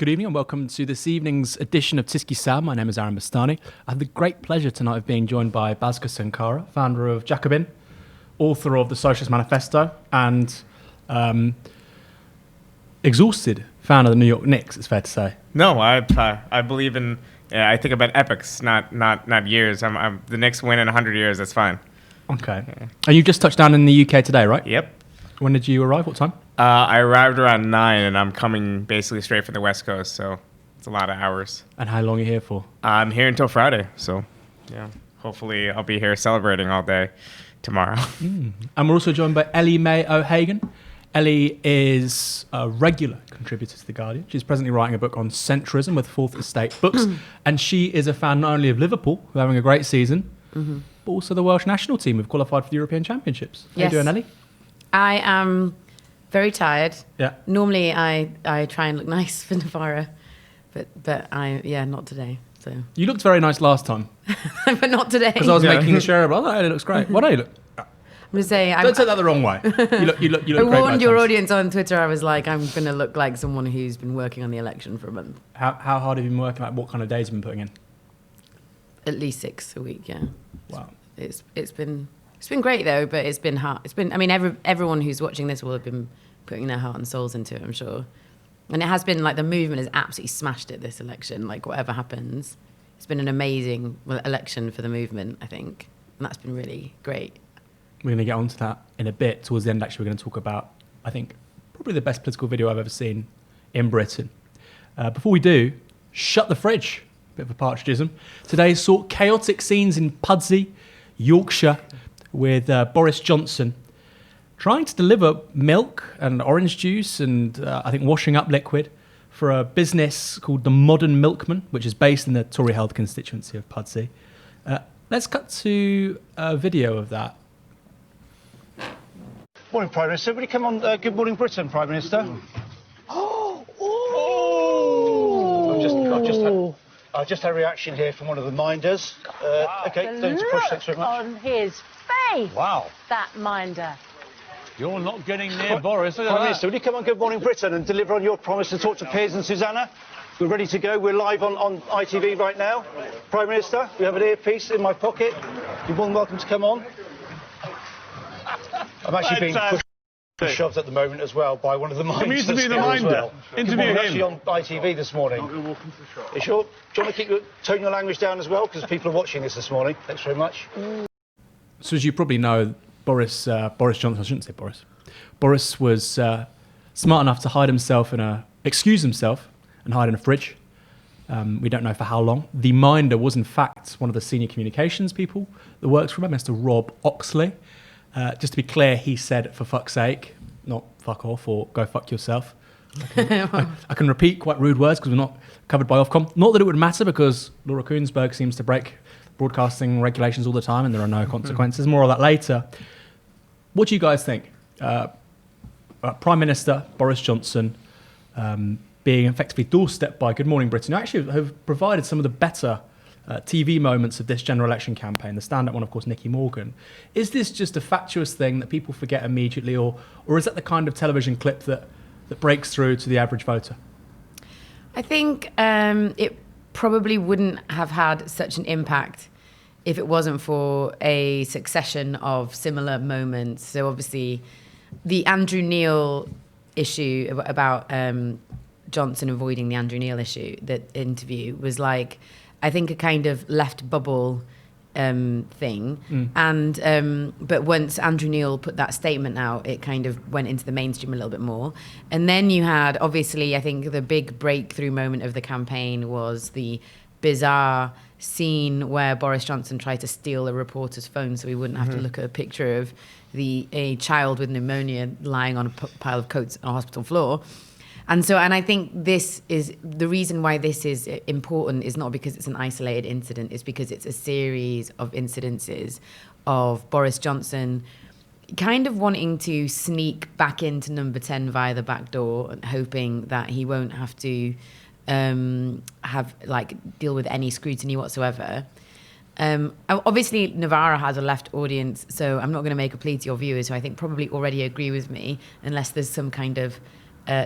Good evening and welcome to this evening's edition of Tiski Sam. My name is Aaron Bastani. I have the great pleasure tonight of being joined by Bhaskar Sunkara, founder of Jacobin, author of the Socialist Manifesto, and exhausted fan of the New York Knicks, it's fair to say. No, I believe in. I think about epochs, not years. I'm the Knicks win in 100 years. That's fine. Okay. And you just touched down in the UK today, right? Yep. When did you arrive? What time? I arrived around 9, and I'm coming basically straight from the West Coast, so it's a lot of hours. And how long are you here for? I'm here until Friday, so yeah. Hopefully, I'll be here celebrating all day tomorrow. And we're also joined by Ellie May O'Hagan. Ellie is a regular contributor to The Guardian. She's presently writing a book on centrism with Fourth Estate Books. And she is a fan not only of Liverpool, who are having a great season, but also the Welsh national team who've qualified for the European Championships. How you doing, Ellie? I am very tired. Yeah. Normally I try and look nice for Novara, but not today. So You looked very nice last time. but not today. Because I was making a share of, it looks great. What do you look? I'm just saying. Don't take that the wrong way. You look I great. warned your audience on Twitter. I was like, I'm going to look like someone who's been working on the election for a month. How hard have you been working? Like, what kind of days have you been putting in? At least 6 a week. Yeah. Wow. It's been great though, but it's been hard. I mean, everyone who's watching this will have been putting their heart and souls into it, I'm sure. And it has been like the movement has absolutely smashed it this election. Like whatever happens, it's been an amazing election for the movement, I think, and that's been really great. We're going to get onto that in a bit. Towards the end, actually, we're going to talk about, I think, probably the best political video I've ever seen in Britain. Before we do, shut the fridge. Bit of a partridgeism. Today saw chaotic scenes in Pudsey, Yorkshire, with Boris Johnson trying to deliver milk and orange juice and I think washing up liquid for a business called the Modern Milkman, which is based in the Tory-held constituency of Pudsey. Let's cut to a video of that. Morning, Prime Minister. Will you come on Good Morning Britain, Prime Minister? I've just had a reaction here from one of the minders. Okay, don't push, thanks very much. On his face. Wow. That minder. You're not getting near Boris. Look at Prime that. Minister, will you come on Good Morning Britain and deliver on your promise and talk to Piers and Susanna? We're ready to go. We're live on ITV right now. Prime Minister, we have an earpiece in my pocket. You're more than welcome to come on. I'm actually being pushed and shoved at the moment as well by one of the minders. Come to be the as minder. well. Interview Good morning, him. actually on ITV this morning. You're welcome to the shop. You sure? Do you want to tone your language down as well? Because people are watching this morning. Thanks very much. So as you probably know, Boris Johnson, I shouldn't say Boris. Boris was smart enough to excuse himself and hide in a fridge. We don't know for how long. The minder was in fact one of the senior communications people that works for him, Mr. Rob Oxley. Just to be clear, he said, for fuck's sake, not fuck off or go fuck yourself. I can repeat quite rude words because we're not covered by Ofcom. Not that it would matter because Laura Kuenssberg seems to break broadcasting regulations all the time and there are no consequences. More of that later. What do you guys think? Prime Minister Boris Johnson being effectively doorstepped by Good Morning Britain, who actually have provided some of the better TV moments of this general election campaign. The stand-up one, of course, Nicky Morgan. Is this just a fatuous thing that people forget immediately, or is that the kind of television clip that breaks through to the average voter? I think it probably wouldn't have had such an impact if it wasn't for a succession of similar moments. So obviously, the Andrew Neil issue about Johnson avoiding the Andrew Neil issue, that interview was like, I think, a kind of left bubble thing. And but once Andrew Neil put that statement out, it kind of went into the mainstream a little bit more. And then you had, obviously, I think the big breakthrough moment of the campaign was the bizarre scene where Boris Johnson tried to steal a reporter's phone so he wouldn't have to look at a picture of a child with pneumonia lying on a pile of coats on a hospital floor. And I think this is the reason why this is important is not because it's an isolated incident, it's because it's a series of incidences of Boris Johnson kind of wanting to sneak back into number 10 via the back door and hoping that he won't have to deal with any scrutiny whatsoever. Obviously, Novara has a left audience, so I'm not going to make a plea to your viewers who I think probably already agree with me, unless there's some kind of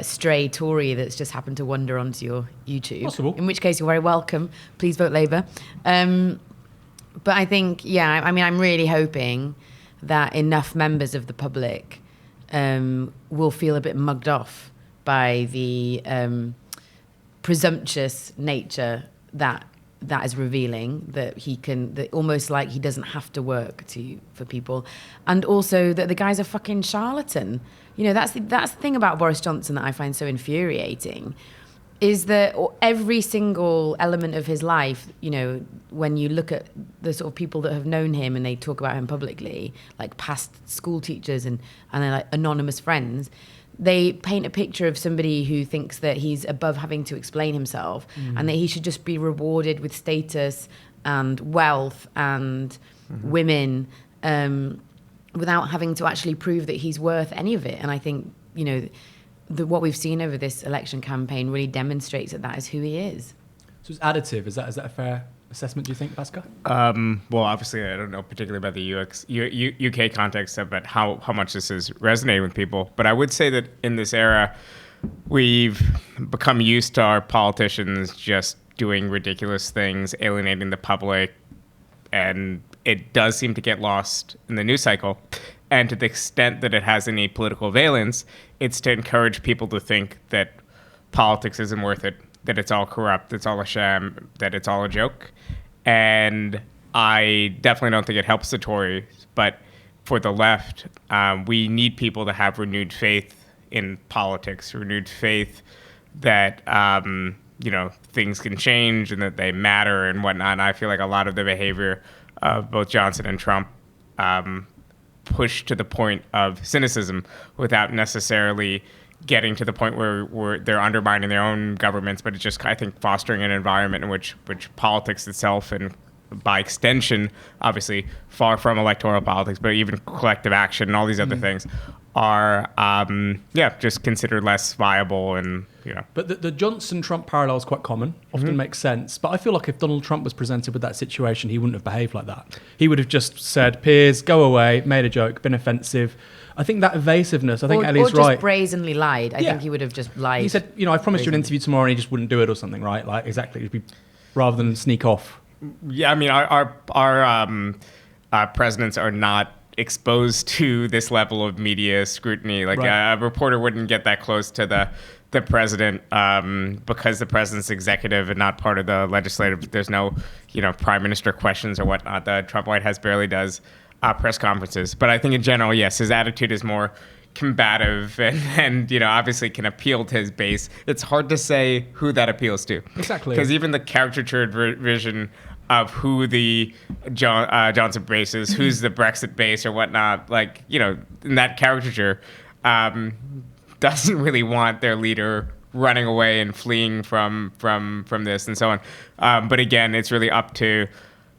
stray Tory that's just happened to wander onto your YouTube. Possible. In which case, you're very welcome. Please vote Labour. But I think, I mean, I'm really hoping that enough members of the public will feel a bit mugged off by the presumptuous nature that is revealing, that almost like he doesn't have to work for people, and also that the guy's a fucking charlatan. That's the thing about Boris Johnson that I find so infuriating, is that every single element of his life, when you look at the sort of people that have known him and they talk about him publicly, like past school teachers and they're like anonymous friends, they paint a picture of somebody who thinks that he's above having to explain himself and that he should just be rewarded with status and wealth and women without having to actually prove that he's worth any of it. And I think, what we've seen over this election campaign really demonstrates that is who he is. So it's additive. Is that a fair assessment, do you think, Bhaskar? Well, obviously, I don't know particularly about the UK context about how much this is resonating with people. But I would say that in this era, we've become used to our politicians just doing ridiculous things, alienating the public, and it does seem to get lost in the news cycle. And to the extent that it has any political valence, it's to encourage people to think that politics isn't worth it, that it's all corrupt, it's all a sham, that it's all a joke. And I definitely don't think it helps the Tories. But for the left, we need people to have renewed faith in politics, renewed faith that, things can change and that they matter and whatnot. And I feel like a lot of the behavior of both Johnson and Trump pushed to the point of cynicism without necessarily getting to the point where they're undermining their own governments, but it's just, I think, fostering an environment in which politics itself, and by extension, obviously far from electoral politics, but even collective action and all these other things are, just considered less viable. And But the Johnson-Trump parallel is quite common, often makes sense. But I feel like if Donald Trump was presented with that situation, he wouldn't have behaved like that. He would have just said, "Piers, go away," made a joke, been offensive. I think that evasiveness, I think Ellie's or right. just brazenly lied. I think he would have just lied. He said, I promised you an interview tomorrow, and he just wouldn't do it or something, right? Like, exactly. It'd be, rather than sneak off. Yeah, I mean, our presidents are not exposed to this level of media scrutiny. Like, Right. a reporter wouldn't get that close to the president because the president's executive and not part of the legislative. There's no, prime minister questions or whatnot. The Trump White House barely does press conferences. But I think in general, yes, his attitude is more combative and obviously can appeal to his base. It's hard to say who that appeals to. Exactly. Because even the caricatured version of who the Johnson base is, who's the Brexit base or whatnot, like, in that caricature, doesn't really want their leader running away and fleeing from this and so on. But again, it's really up to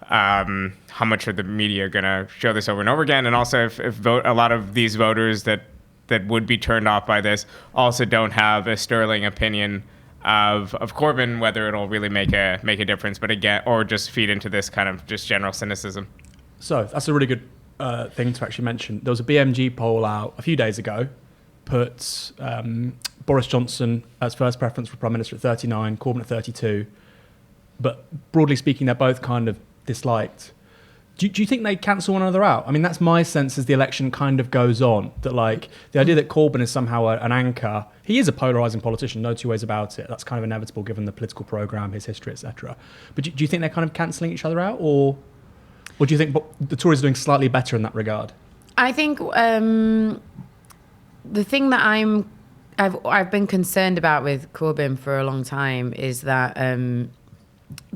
how much are the media going to show this over and over again. And also if a lot of these voters that would be turned off by this also don't have a sterling opinion of Corbyn, whether it'll really make a difference, but again, or just feed into this kind of just general cynicism. So that's a really good thing to actually mention. There was a BMG poll out a few days ago, put Boris Johnson as first preference for Prime Minister at 39, Corbyn at 32. But broadly speaking, they're both kind of disliked. Do you think they cancel one another out? I mean, that's my sense as the election kind of goes on, that like the idea that Corbyn is somehow an anchor. He is a polarising politician, no two ways about it. That's kind of inevitable given the political programme, his history, etc. But do you think they're kind of cancelling each other out, or do you think the Tories are doing slightly better in that regard? I think the thing that I've been concerned about with Corbyn for a long time is that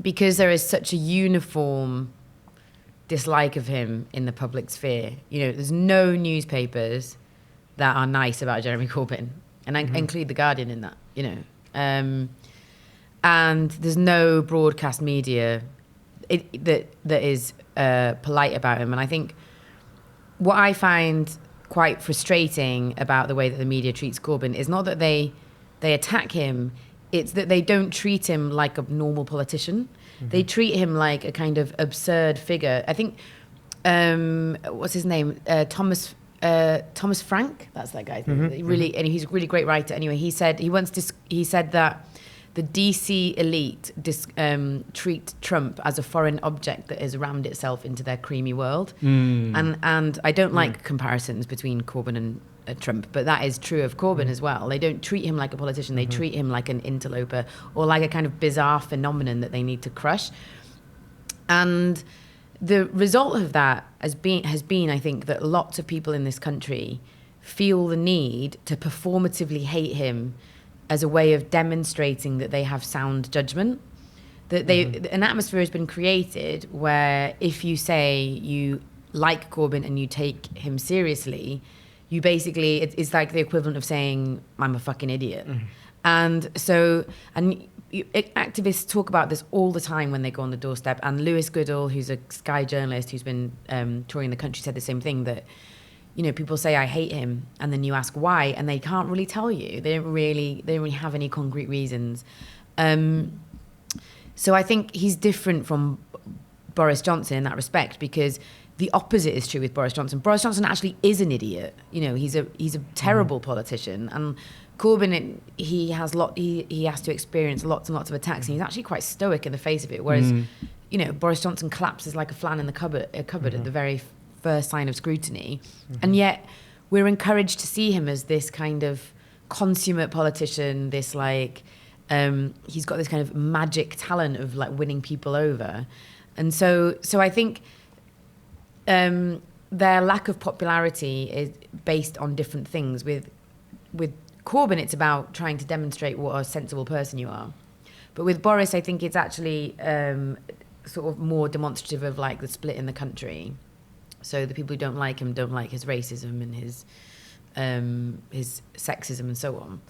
because there is such a uniform dislike of him in the public sphere, there's no newspapers that are nice about Jeremy Corbyn, and I include The Guardian in that, and there's no broadcast media that is polite about him. And I think what I find quite frustrating about the way that the media treats Corbyn is not that they attack him, it's that they don't treat him like a normal politician. They treat him like a kind of absurd figure. I think, what's his name? Thomas Thomas Frank, that's that guy. Really, and he's a really great writer. Anyway, he said that the DC elite treat Trump as a foreign object that has rammed itself into their creamy world. And I don't like comparisons between Corbyn and Trump, but that is true of Corbyn as well. They don't treat him like a politician. They treat him like an interloper or like a kind of bizarre phenomenon that they need to crush. And the result of that has been, I think, that lots of people in this country feel the need to performatively hate him as a way of demonstrating that they have sound judgment. That an atmosphere has been created where if you say you like Corbyn and you take him seriously, you basically, it's like the equivalent of saying, I'm a fucking idiot. And so, activists talk about this all the time when they go on the doorstep. And Lewis Goodall, who's a Sky journalist who's been touring the country, said the same thing, that, you know, people say, I hate him. And then you ask why, and they can't really tell you. They don't really have any concrete reasons. So I think he's different from Boris Johnson in that respect, because the opposite is true with Boris Johnson. Boris Johnson actually is an idiot. You know, he's a terrible politician. And Corbyn, he has to experience lots and lots of attacks, and he's actually quite stoic in the face of it. Whereas, you know, Boris Johnson collapses like a flan in the cupboard at the very first sign of scrutiny. And yet we're encouraged to see him as this kind of consummate politician, this like, he's got this kind of magic talent of like winning people over. And so I think their lack of popularity is based on different things. With Corbyn, it's about trying to demonstrate what a sensible person you are. But with Boris, I think it's actually sort of more demonstrative of like the split in the country. So the people who don't like him don't like his racism and his sexism and so on.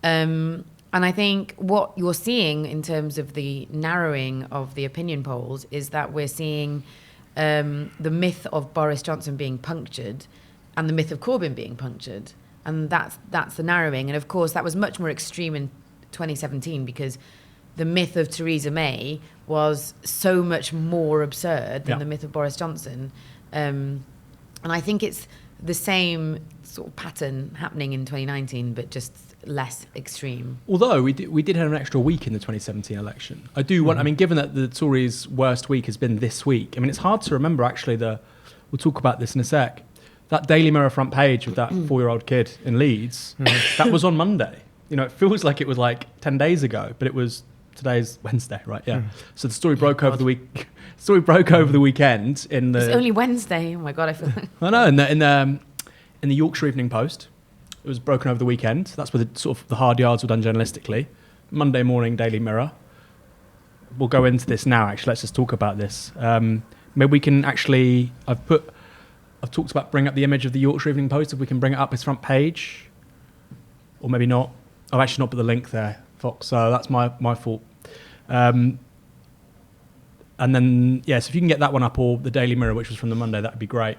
And I think what you're seeing in terms of the narrowing of the opinion polls is that we're seeing the myth of Boris Johnson being punctured and the myth of Corbyn being punctured. And that's the narrowing. And of course, that was much more extreme in 2017 because the myth of Theresa May was so much more absurd than the myth of Boris Johnson. And I think it's the same sort of pattern happening in 2019, but just less extreme. Although we did have an extra week in the 2017 election. I do want, I mean, given that the Tories' worst week has been this week, I mean, it's hard to remember actually we'll talk about this in a sec, that Daily Mirror front page with that 4-year-old kid in Leeds, that was on Monday. You know, it feels like it was like 10 days ago, but today's Wednesday, right? Yeah. So the story broke over the week. Story broke over the weekend in the. It's only Wednesday. Oh my god, I feel. I know. In the Yorkshire Evening Post, it was broken over the weekend. That's where the hard yards were done journalistically. Monday morning, Daily Mirror. We'll go into this now. Actually, let's just talk about this. Maybe we can actually. I've talked about bring up the image of the Yorkshire Evening Post. If we can bring it up its front page, or maybe not. I've actually not put the link there, Fox. So that's my fault. And then, yes, if you can get that one up, or the Daily Mirror, which was from the Monday, that would be great.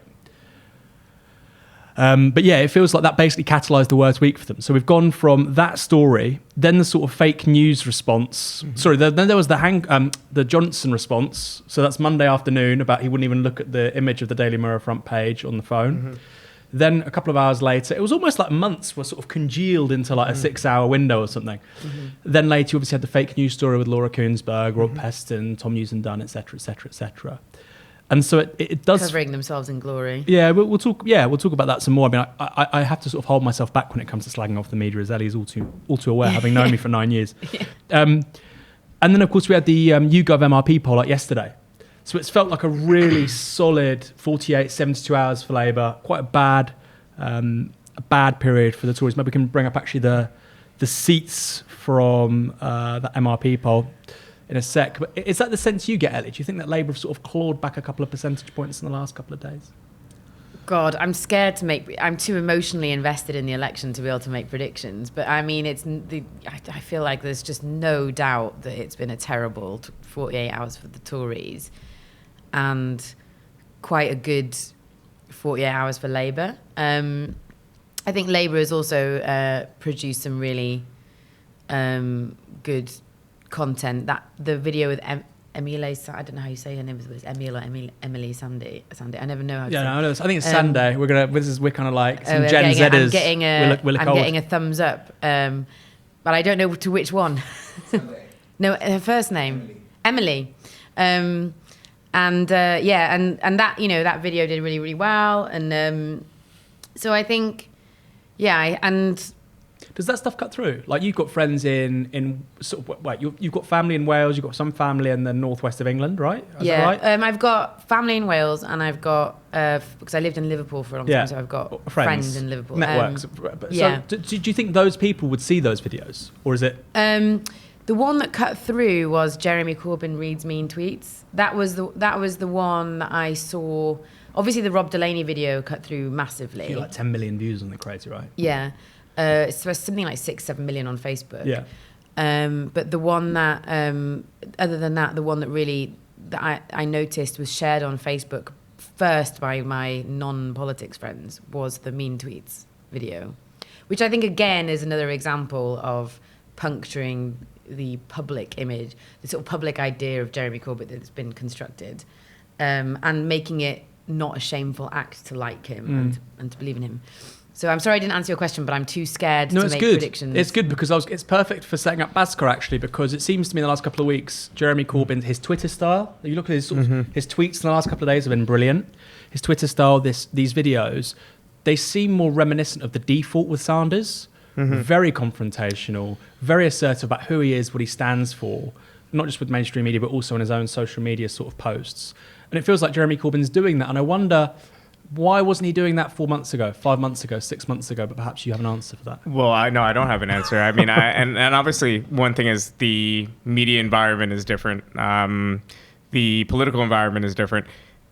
But yeah, it feels like that basically catalysed the worst week for them. So we've gone from that story, then the sort of fake news response. Sorry, then there was the Johnson response. So that's Monday afternoon about he wouldn't even look at the image of the Daily Mirror front page on the phone. Then a couple of hours later, it was almost like months were sort of congealed into like a 6-hour window or something. Then later, you obviously had the fake news story with Laura Kuenssberg, Rob Peston, Tom Newson-Dunn, etc., etc., etc. And so it does covering themselves in glory. Yeah, we'll talk. Yeah, we'll talk about that some more. I mean, I have to sort of hold myself back when it comes to slagging off the media, as Ellie is all too aware, having known me for 9 years. And then of course we had the YouGov MRP poll like yesterday. So it's felt like a really solid 48, 72 hours for Labour. Quite a bad period for the Tories. Maybe we can bring up actually the seats from that MRP poll in a sec. But is that the sense you get, Ellie? Do you think that Labour have sort of clawed back a couple of percentage points in the last couple of days? God, I'm scared to I'm too emotionally invested in the election to be able to make predictions. But I mean, I feel like there's just no doubt that it's been a terrible 48 hours for the Tories. And quite a good 48 hours for Labour. I think Labour has also produced some really good content. That the video with Emile, I don't know how you say her name, but it's Emile or Emily Sandy. I never know how to say. Yeah, no, I think it's Sunday. We're kind of like some I'm Gen Zers. I'm getting a thumbs up, but I don't know to which one. No, her first name, Emily. And that that video did really, really well, and so I think, Does that stuff cut through? Like, you've got friends in sort of, you've got family in Wales, you've got some family in the northwest of England, right? Is that right? I've got family in Wales, and I've got because I lived in Liverpool for a long time, so I've got friends in Liverpool. Networks. So do you think those people would see those videos, or is it? The one that cut through was Jeremy Corbyn reads mean tweets. That was the one that I saw. Obviously, the Rob Delaney video cut through massively. I feel like 10 million views on the crazy, right? Yeah. It's something like 6-7 million on Facebook. Yeah. But the one that, other than that, the one that I noticed was shared on Facebook first by my non-politics friends was the mean tweets video, which I think again is another example of puncturing the public image, the sort of public idea of Jeremy Corbyn that's been constructed, and making it not a shameful act to like him and to believe in him. So I'm sorry I didn't answer your question, but I'm too scared to make predictions. It's good because it's perfect for setting up Bhaskar, actually, because it seems to me in the last couple of weeks, Jeremy Corbyn, his Twitter style, you look at his his tweets in the last couple of days have been brilliant. His Twitter style, these videos, they seem more reminiscent of the default with Sanders. Very confrontational, very assertive about who he is, what he stands for, not just with mainstream media, but also in his own social media sort of posts. And it feels like Jeremy Corbyn's doing that. And I wonder, why wasn't he doing that 4 months ago, 5 months ago, 6 months ago? But perhaps you have an answer for that. Well, I don't have an answer. I mean, and obviously one thing is the media environment is different. The political environment is different.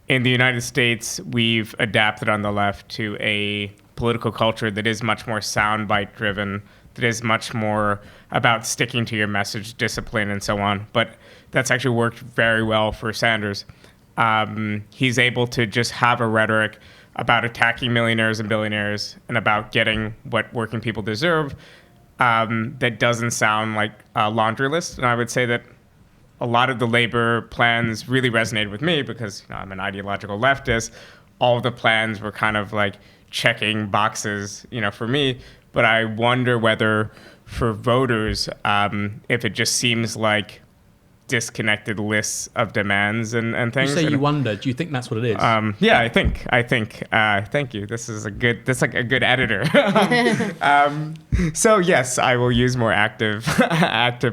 In the United States, we've adapted on the left to a political culture that is much more soundbite driven, that is much more about sticking to your message, discipline, and so on. But that's actually worked very well for Sanders. He's able to just have a rhetoric about attacking millionaires and billionaires and about getting what working people deserve that doesn't sound like a laundry list. And I would say that a lot of the labor plans really resonated with me because I'm an ideological leftist. All of the plans were kind of like checking boxes, for me. But I wonder whether for voters, if it just seems like disconnected lists of demands and things. You say you wonder. Do you think that's what it is? Yeah, I think. Thank you. That's like a good editor. So yes, I will use more active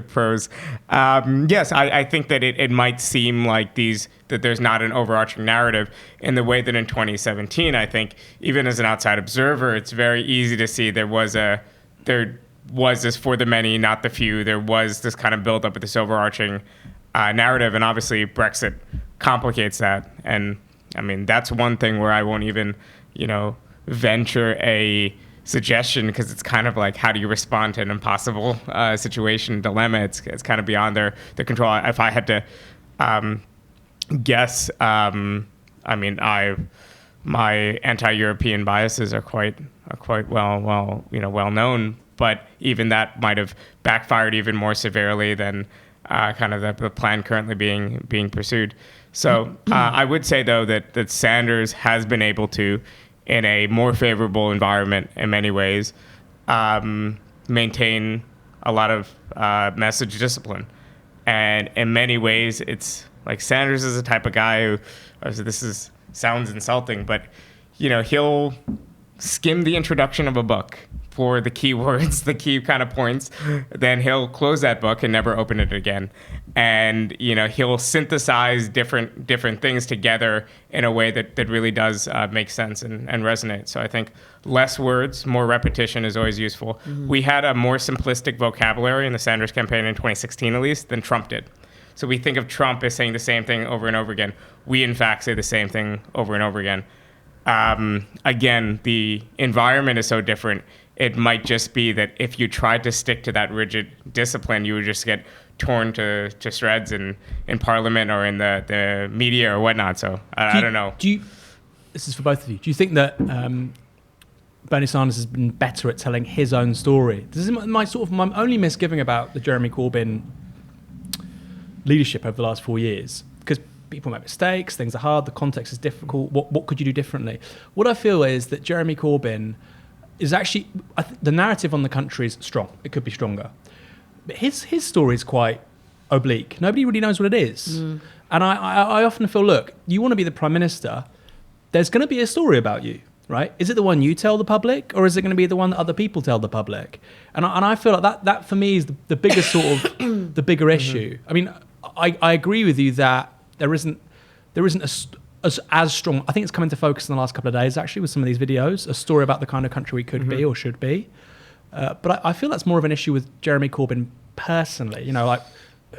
prose. Yes, I think that it might seem like that there's not an overarching narrative in the way that in 2017, I think, even as an outside observer, it's very easy to see there was this for the many, not the few. There was this kind of buildup of this overarching narrative, and obviously Brexit complicates that. And I mean, that's one thing where I won't even, venture a suggestion because it's kind of like, how do you respond to an impossible situation, dilemma? It's kind of beyond their control. If I had to guess, my anti-European biases are quite well known. But even that might have backfired even more severely than kind of the plan currently being pursued. So I would say, though, that Sanders has been able to, in a more favorable environment in many ways, maintain a lot of message discipline. And in many ways, it's like Sanders is the type of guy who, sounds insulting, but, he'll skim the introduction of a book for the key words, the key kind of points, then he'll close that book and never open it again. And, he'll synthesize different things together in a way that really does make sense and resonate. So I think less words, more repetition is always useful. Mm-hmm. We had a more simplistic vocabulary in the Sanders campaign in 2016, at least, than Trump did. So we think of Trump as saying the same thing over and over again. We, in fact, say the same thing over and over again. Again, the environment is so different. It might just be that if you tried to stick to that rigid discipline, you would just get torn to shreds in Parliament or in the media or whatnot. So I don't know. This is for both of you. Do you think that Bernie Sanders has been better at telling his own story? This is my only misgiving about the Jeremy Corbyn leadership over the last 4 years, because people make mistakes, things are hard, the context is difficult. What could you do differently? What I feel is that Jeremy Corbyn is actually, the narrative on the country is strong. It could be stronger. But his story is quite oblique. Nobody really knows what it is. And I often feel, look, you want to be the Prime Minister, there's going to be a story about you, right? Is it the one you tell the public, or is it going to be the one that other people tell the public? And I feel like that for me is the biggest sort of, the bigger issue. I mean, I agree with you that there isn't as strong, I think it's come into focus in the last couple of days actually with some of these videos, a story about the kind of country we could be or should be. But I feel that's more of an issue with Jeremy Corbyn personally. You know, like,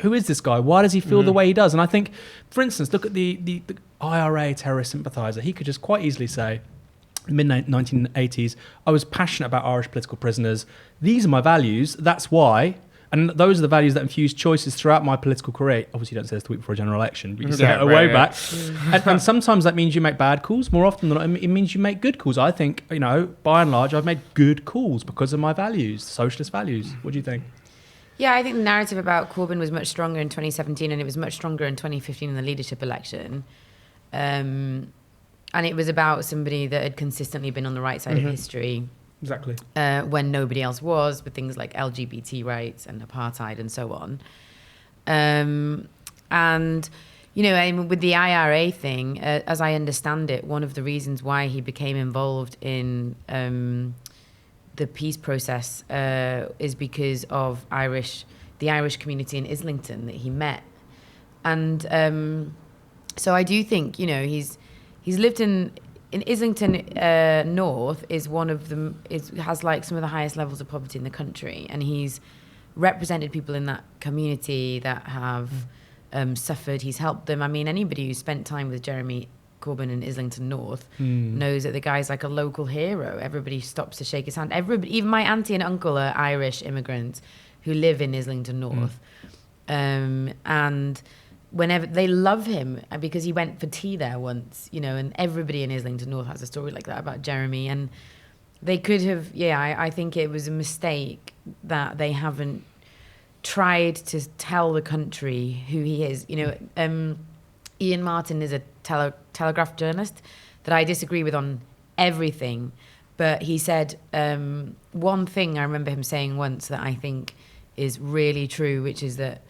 who is this guy? Why does he feel the way he does? And I think, for instance, look at the IRA terrorist sympathiser. He could just quite easily say, mid-1980s, I was passionate about Irish political prisoners. These are my values. That's why. And those are the values that infuse choices throughout my political career. Obviously, you don't say this the week before a general election, but you say it way back. And sometimes that means you make bad calls. More often than not, it means you make good calls. I think, you know, by and large, I've made good calls because of my values, socialist values. What do you think? Yeah, I think the narrative about Corbyn was much stronger in 2017, and it was much stronger in 2015 in the leadership election. And it was about somebody that had consistently been on the right side of history. Exactly. When nobody else was, with things like LGBT rights and apartheid and so on. And, you know, I mean, with the IRA thing, as I understand it, one of the reasons why he became involved in the peace process is because of the Irish community in Islington that he met. And so I do think, you know, he's lived in Islington North is one of them, has like some of the highest levels of poverty in the country, and he's represented people in that community that have suffered. He's helped them. I mean, anybody who spent time with Jeremy Corbyn in Islington North knows that the guy's like a local hero. Everybody stops to shake his hand. Even my auntie and uncle are Irish immigrants who live in Islington North, and whenever they love him because he went for tea there once, you know, and everybody in Islington North has a story like that about Jeremy. And they could have, I think it was a mistake that they haven't tried to tell the country who he is. You know, Ian Martin is a Telegraph journalist that I disagree with on everything, but he said one thing I remember him saying once that I think is really true, which is that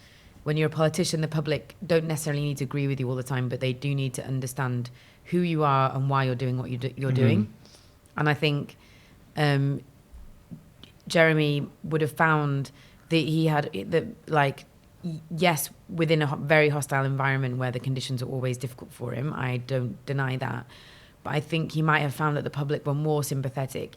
when you're a politician, the public don't necessarily need to agree with you all the time, but they do need to understand who you are and why you're doing what you're doing. And I think Jeremy would have found that he had, yes, within a very hostile environment where the conditions are always difficult for him. I don't deny that. But I think he might have found that the public were more sympathetic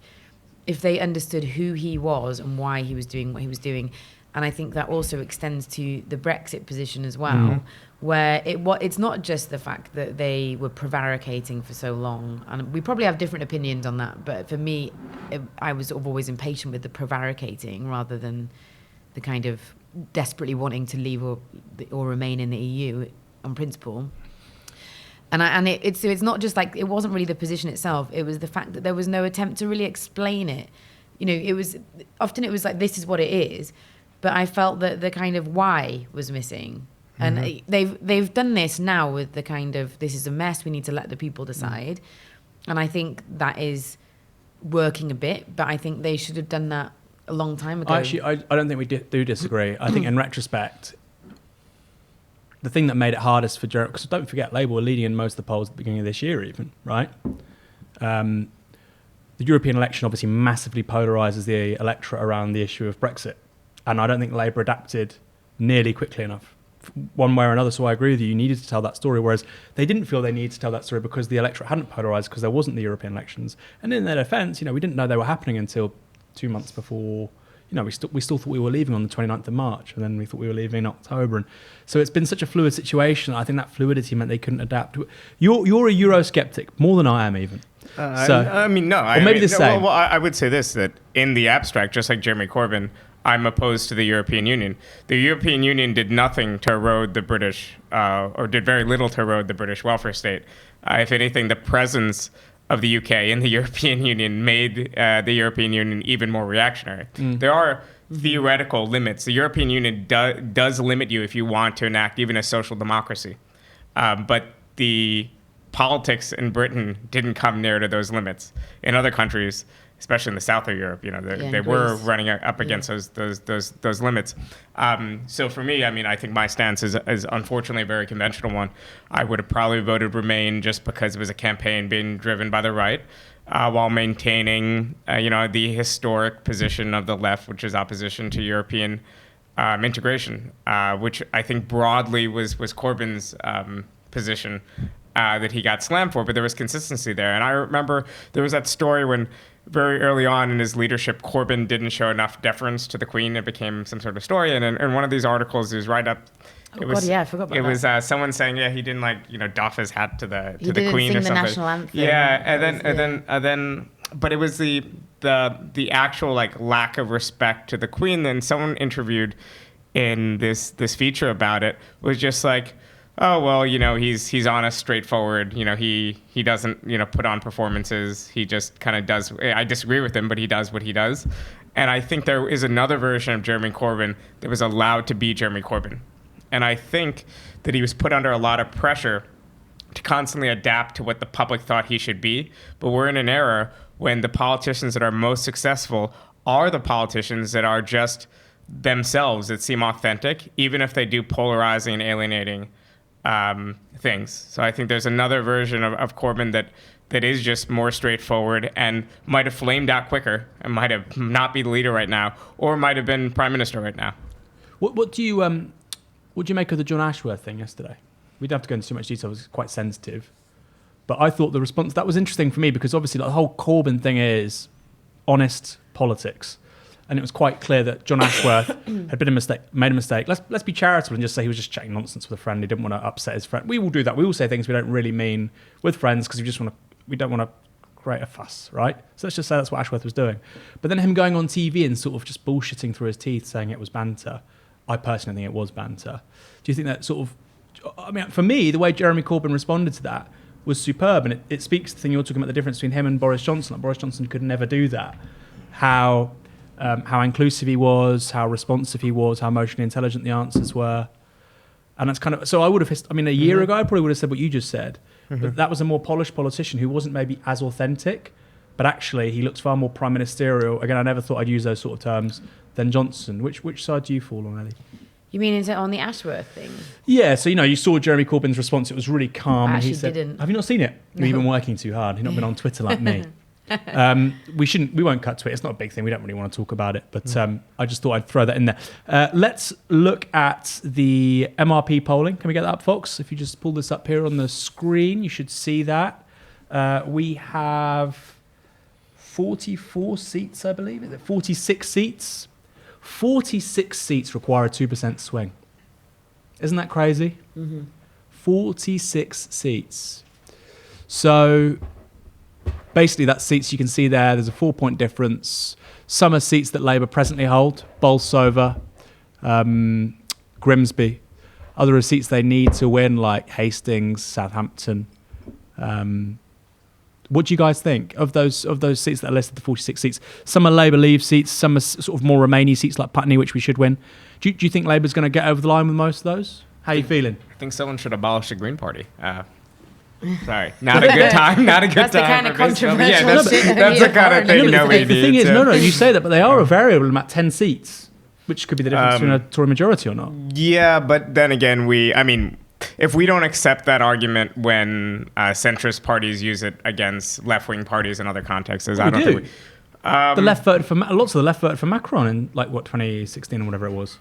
if they understood who he was and why he was doing what he was doing. And I think that also extends to the Brexit position as well, where it's not just the fact that they were prevaricating for so long. And we probably have different opinions on that. But for me, I was sort of always impatient with the prevaricating rather than the kind of desperately wanting to leave or remain in the EU on principle. And it's not just like, it wasn't really the position itself. It was the fact that there was no attempt to really explain it. You know, it was like, this is what it is. But I felt that the kind of why was missing. And they've done this now with the kind of, this is a mess, we need to let the people decide. And I think that is working a bit, but I think they should have done that a long time ago. Actually, I don't think we do disagree. I think in retrospect, the thing that made it hardest for Jeremy, because don't forget, Labour were leading in most of the polls at the beginning of this year even, right? The European election obviously massively polarises the electorate around the issue of Brexit. And I don't think Labour adapted nearly quickly enough, one way or another. So I agree with you. You needed to tell that story, whereas they didn't feel they needed to tell that story because the electorate hadn't polarised because there wasn't the European elections. And in their defence, you know, we didn't know they were happening until 2 months before. You know, we still thought we were leaving on the 29th of March, and then we thought we were leaving in October. And so it's been such a fluid situation. I think that fluidity meant they couldn't adapt. You're a Eurosceptic, more than I am even. I mean, no. Or maybe the same. Well, I would say this, that in the abstract, just like Jeremy Corbyn, I'm opposed to the European Union. The European Union did nothing to erode the British, or did very little to erode the British welfare state. If anything, the presence of the UK in the European Union made the European Union even more reactionary. There are theoretical limits. The European Union does limit you if you want to enact even a social democracy. But the politics in Britain didn't come near to those limits. In other countries, especially in the south of Europe, they were running up against those limits. So for me, I think my stance is unfortunately a very conventional one. I would have probably voted Remain just because it was a campaign being driven by the right, while maintaining, the historic position of the left, which is opposition to European integration, which I think broadly was Corbyn's position that he got slammed for, but there was consistency there. And I remember there was that story when very early on in his leadership, Corbyn didn't show enough deference to the Queen. It became some sort of story. And in one of these articles, it was right up. I forgot about that. It was someone saying, he didn't doff his hat to the He Queen didn't or sing the something. national anthem. Yeah, and then, but it was the actual lack of respect to the Queen. Then someone interviewed in this feature about it was just like, oh, well, he's honest, straightforward. He doesn't, put on performances. He just kind of does. I disagree with him, but he does what he does. And I think there is another version of Jeremy Corbyn that was allowed to be Jeremy Corbyn. And I think that he was put under a lot of pressure to constantly adapt to what the public thought he should be. But we're in an era when the politicians that are most successful are the politicians that are just themselves, that seem authentic, even if they do polarizing and alienating things. So I think there's another version of Corbyn that is just more straightforward and might have flamed out quicker and might have not be the leader right now, or might have been prime minister right now. What do you make of the John Ashworth thing yesterday? We don't have to go into too much detail. It was quite sensitive, but I thought the response that was interesting for me because obviously the whole Corbyn thing is honest politics. And it was quite clear that John Ashworth had made a mistake. Let's be charitable and just say he was just chatting nonsense with a friend. He didn't want to upset his friend. We will do that. We will say things we don't really mean with friends because we don't want to create a fuss, right? So let's just say that's what Ashworth was doing. But then him going on TV and sort of just bullshitting through his teeth, saying it was banter. I personally think it was banter. Do you think that sort of? For me, the way Jeremy Corbyn responded to that was superb, and it speaks to the thing you're talking about, the difference between him and Boris Johnson. Boris Johnson could never do that. How inclusive he was, how responsive he was, how emotionally intelligent the answers were. And that's kind of, so I would have, a year ago, I probably would have said what you just said. But that was a more polished politician who wasn't maybe as authentic, but actually he looks far more prime ministerial. Again, I never thought I'd use those sort of terms than Johnson. Which side do you fall on, Ellie? You mean on the Ashworth thing? Yeah, so you saw Jeremy Corbyn's response. It was really calm. I And he actually said, didn't. Have you not seen it? No. You've been working too hard. You've not been on Twitter like me. We won't cut to it. It's not a big thing. We don't really want to talk about it, but I just thought I'd throw that in there. Let's look at the MRP polling. Can we get that up, folks? If you just pull this up here on the screen, you should see that. We have 44 seats, I believe. Is it 46 seats? 46 seats require a 2% swing. Isn't that crazy? 46 seats. So basically, that's seats you can see there. There's a 4-point difference. Some are seats that Labour presently hold, Bolsover, Grimsby. Other are seats they need to win, like Hastings, Southampton. What do you guys think of those seats that are listed, the 46 seats? Some are Labour leave seats, some are sort of more Remainy seats like Putney, which we should win. Do you think Labour's going to get over the line with most of those? How are you feeling? I think someone should abolish the Green Party. Sorry, not a good time. Not a good That's the time. kind of for this film. controversial Yeah, that's the kind of thing No, nobody the thing needs. is, no, you say that, but they are a variable in about 10 seats, which could be the difference between a Tory majority or not. Yeah, but then again, if we don't accept that argument when centrist parties use it against left-wing parties in other contexts, I don't think we... The left voted for lots of the left voted for Macron in 2016 or whatever it was.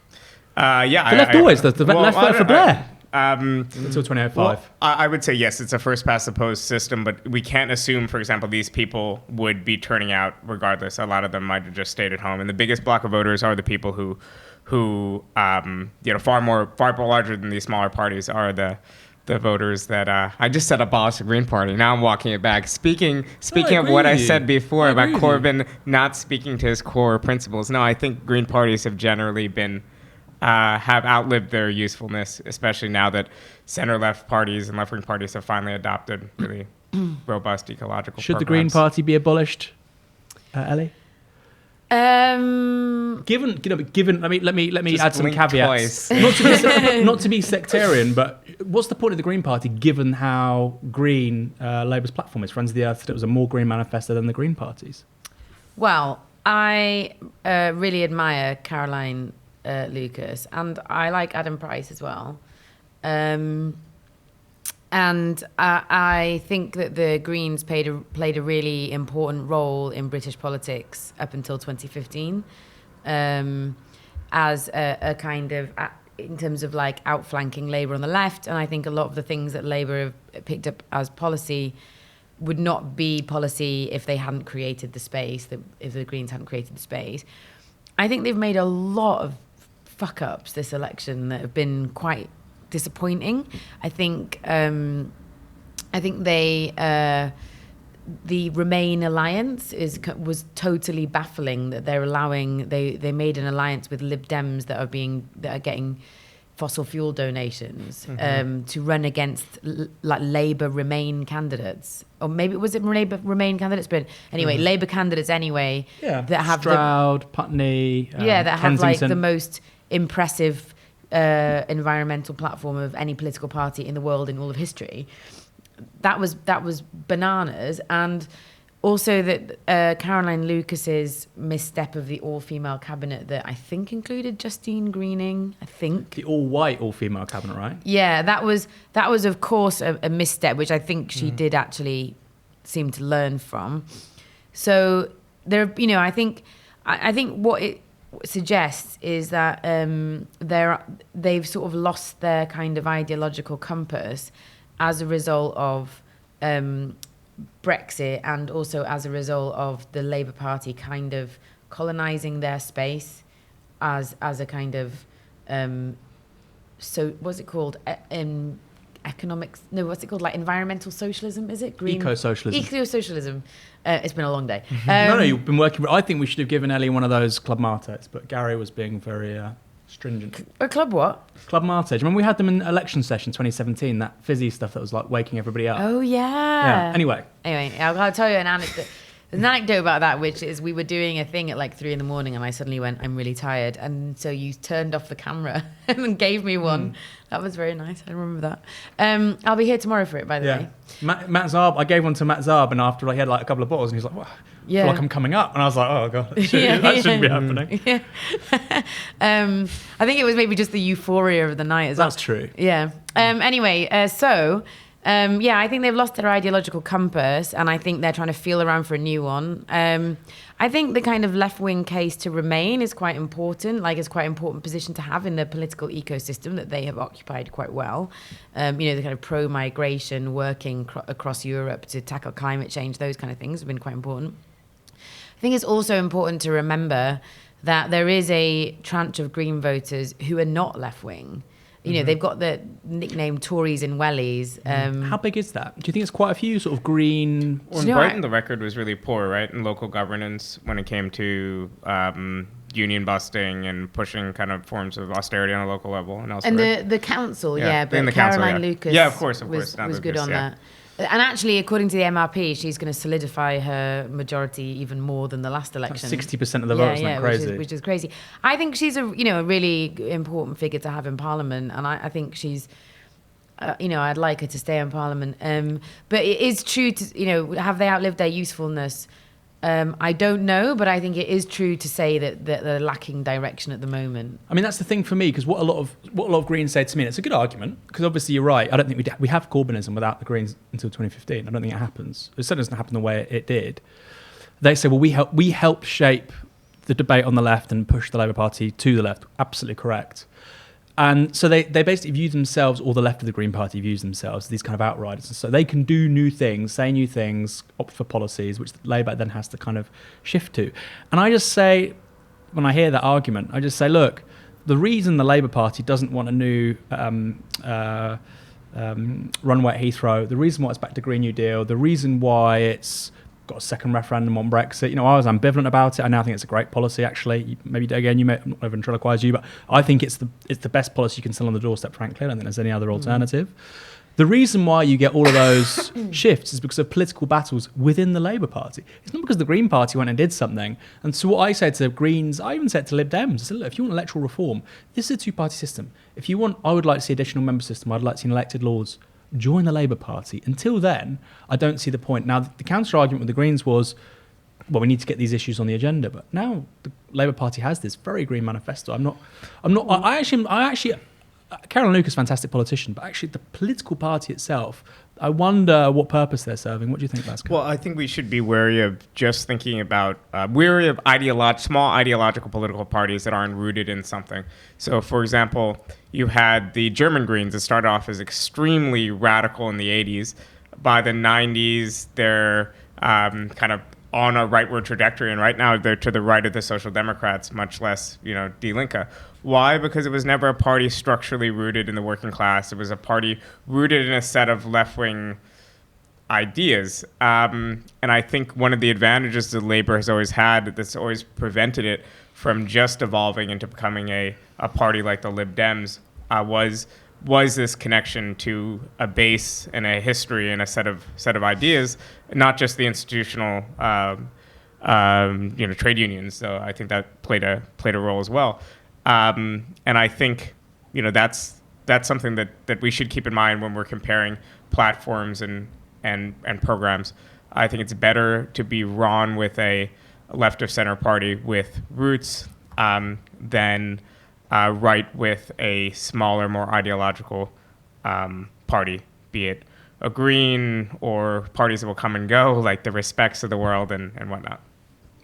Yeah, the left always does. The left voted for Blair until 2005. Well, I would say yes, it's a first past the post system, but we can't assume, for example, these people would be turning out regardless. A lot of them might have just stayed at home, and the biggest block of voters are the people who far more larger than these smaller parties are the voters that I just said abolish the Green Party. Now I'm walking it back. Speaking of what I said before about Corbyn not speaking to his core principles. No, I think Green parties have generally been have outlived their usefulness, especially now that center-left parties and left-wing parties have finally adopted really robust ecological Should programs. the Green Party be abolished, Ellie? Given, let me Just add some blink caveats. twice. Not to be sectarian, but what's the point of the Green Party given how green Labour's platform is? Friends of the Earth said it was a more green manifesto than the Green Party's. Well, I really admire Caroline Lucas, and I like Adam Price as well. And I think that the Greens played a really important role in British politics up until 2015, as a kind of, in terms of like outflanking Labour on the left. And I think a lot of the things that Labour have picked up as policy would not be policy if they hadn't created the space, if the Greens hadn't created the space. I think they've made a lot of fuck-ups this election that have been quite disappointing. I think they the Remain alliance was totally baffling, that they're allowing they made an alliance with Lib Dems that are getting fossil fuel donations to run against like Labour Remain candidates, or maybe was it Labour Remain candidates, but anyway, Labour candidates anyway. Yeah, that have Stroud, Putney, that have like Kensington. the most impressive environmental platform of any political party in the world in all of history. That was bananas. And also that Caroline Lucas's misstep of the all-female cabinet that I think included Justine Greening, I think. The all-white, all-female cabinet, right? Yeah, that was of course a misstep, which I think she did actually seem to learn from. So there, I think what it suggests is that they've sort of lost their kind of ideological compass as a result of Brexit, and also as a result of the Labour Party kind of colonising their space as a kind of so what's it called? Economics? No, what's it called? Like environmental socialism? Is it green? Eco-socialism. Eco-socialism. It's been a long day. No, you've been working. I think we should have given Ellie one of those Club Martes, but Gary was being very stringent. A club what? Club Mate. Do you remember we had them in election session 2017? That fizzy stuff that was like waking everybody up. Oh yeah. Yeah. Anyway, I'll tell you an anecdote. There's an anecdote about that, which is we were doing a thing at like 3 a.m, and I suddenly went, I'm really tired. And so you turned off the camera and gave me one. That was very nice. I remember that. I'll be here tomorrow for it, by the way. Matt Zarb, I gave one to Matt Zarb, and after he had like a couple of bottles, and he was like, "Wow, I feel like I'm coming up." And I was like, "Oh god, that shouldn't be happening." Yeah. I think it was maybe just the euphoria of the night as well. That's true. Yeah. Anyway, I think they've lost their ideological compass, and I think they're trying to feel around for a new one. I think the kind of left-wing case to Remain is quite important, like it's quite an important position to have in the political ecosystem that they have occupied quite well. The kind of pro-migration, working across Europe to tackle climate change, those kind of things have been quite important. I think it's also important to remember that there is a tranche of Green voters who are not left-wing. They've got the nickname Tories in wellies. How big is that? Do you think it's quite a few sort of green? Well, in Brighton, the record was really poor, right, in local governance when it came to union busting and pushing kind of forms of austerity on a local level and elsewhere. And the council, Yeah, but in the council, Caroline yeah. Lucas Yeah, of course, was Lucas, good on yeah. that. And actually, according to the MRP, she's going to solidify her majority even more than the last election. 60% of the votes, isn't that crazy? Which is crazy. I think she's a really important figure to have in Parliament, and I think she's, I'd like her to stay in Parliament. But it is true to, have they outlived their usefulness? I don't know, but I think it is true to say that they're lacking direction at the moment. I mean, that's the thing for me, because what a lot of Greens say to me, and it's a good argument, because obviously you're right. I don't think we have Corbynism without the Greens until 2015. I don't think it happens. It certainly doesn't happen the way it did. They say, well, we help shape the debate on the left and push the Labour Party to the left. Absolutely correct. And so they basically view themselves, or the left of the Green Party views themselves, these kind of outriders. And so they can do new things, say new things, opt for policies, which Labour then has to kind of shift to. And I just say, when I hear that argument, I just say, look, the reason the Labour Party doesn't want a new runway at Heathrow, the reason why it's back to Green New Deal, the reason why it's got a second referendum on Brexit. I was ambivalent about it. I now think it's a great policy, actually. Maybe, again, I'm not over ventriloquise you, but I think it's the best policy you can sell on the doorstep, frankly. I don't think there's any other alternative. The reason why you get all of those shifts is because of political battles within the Labour Party. It's not because the Green Party went and did something. And so what I said to Greens, I even said to Lib Dems, I said, look, if you want electoral reform, this is a two-party system. If you want, I would like to see additional member system. I'd like to see elected lords join the Labour Party. Until then, I don't see the point. Now, the counter-argument with the Greens was, well, we need to get these issues on the agenda. But now the Labour Party has this very green manifesto. I actually, Caroline Lucas, fantastic politician, but actually the political party itself, I wonder what purpose they're serving. What do you think, Bhaskar? Well, I think we should be wary of just thinking about, wary of small ideological political parties that aren't rooted in something. So, for example, you had the German Greens that started off as extremely radical in the 80s. By the 90s, they're kind of on a rightward trajectory, and right now they're to the right of the Social Democrats, much less, Die Linke. Why? Because it was never a party structurally rooted in the working class. It was a party rooted in a set of left-wing ideas. And I think one of the advantages that Labour has always had that's always prevented it from just evolving into becoming a party like the Lib Dems was this connection to a base and a history and a set of ideas, not just the institutional trade unions. So I think that played a role as well. And I think that's something that we should keep in mind when we're comparing platforms and programs. I think it's better to be wrong with a left of center party with roots than right with a smaller, more ideological party, be it a Green or parties that will come and go, like the Respects of the world and whatnot.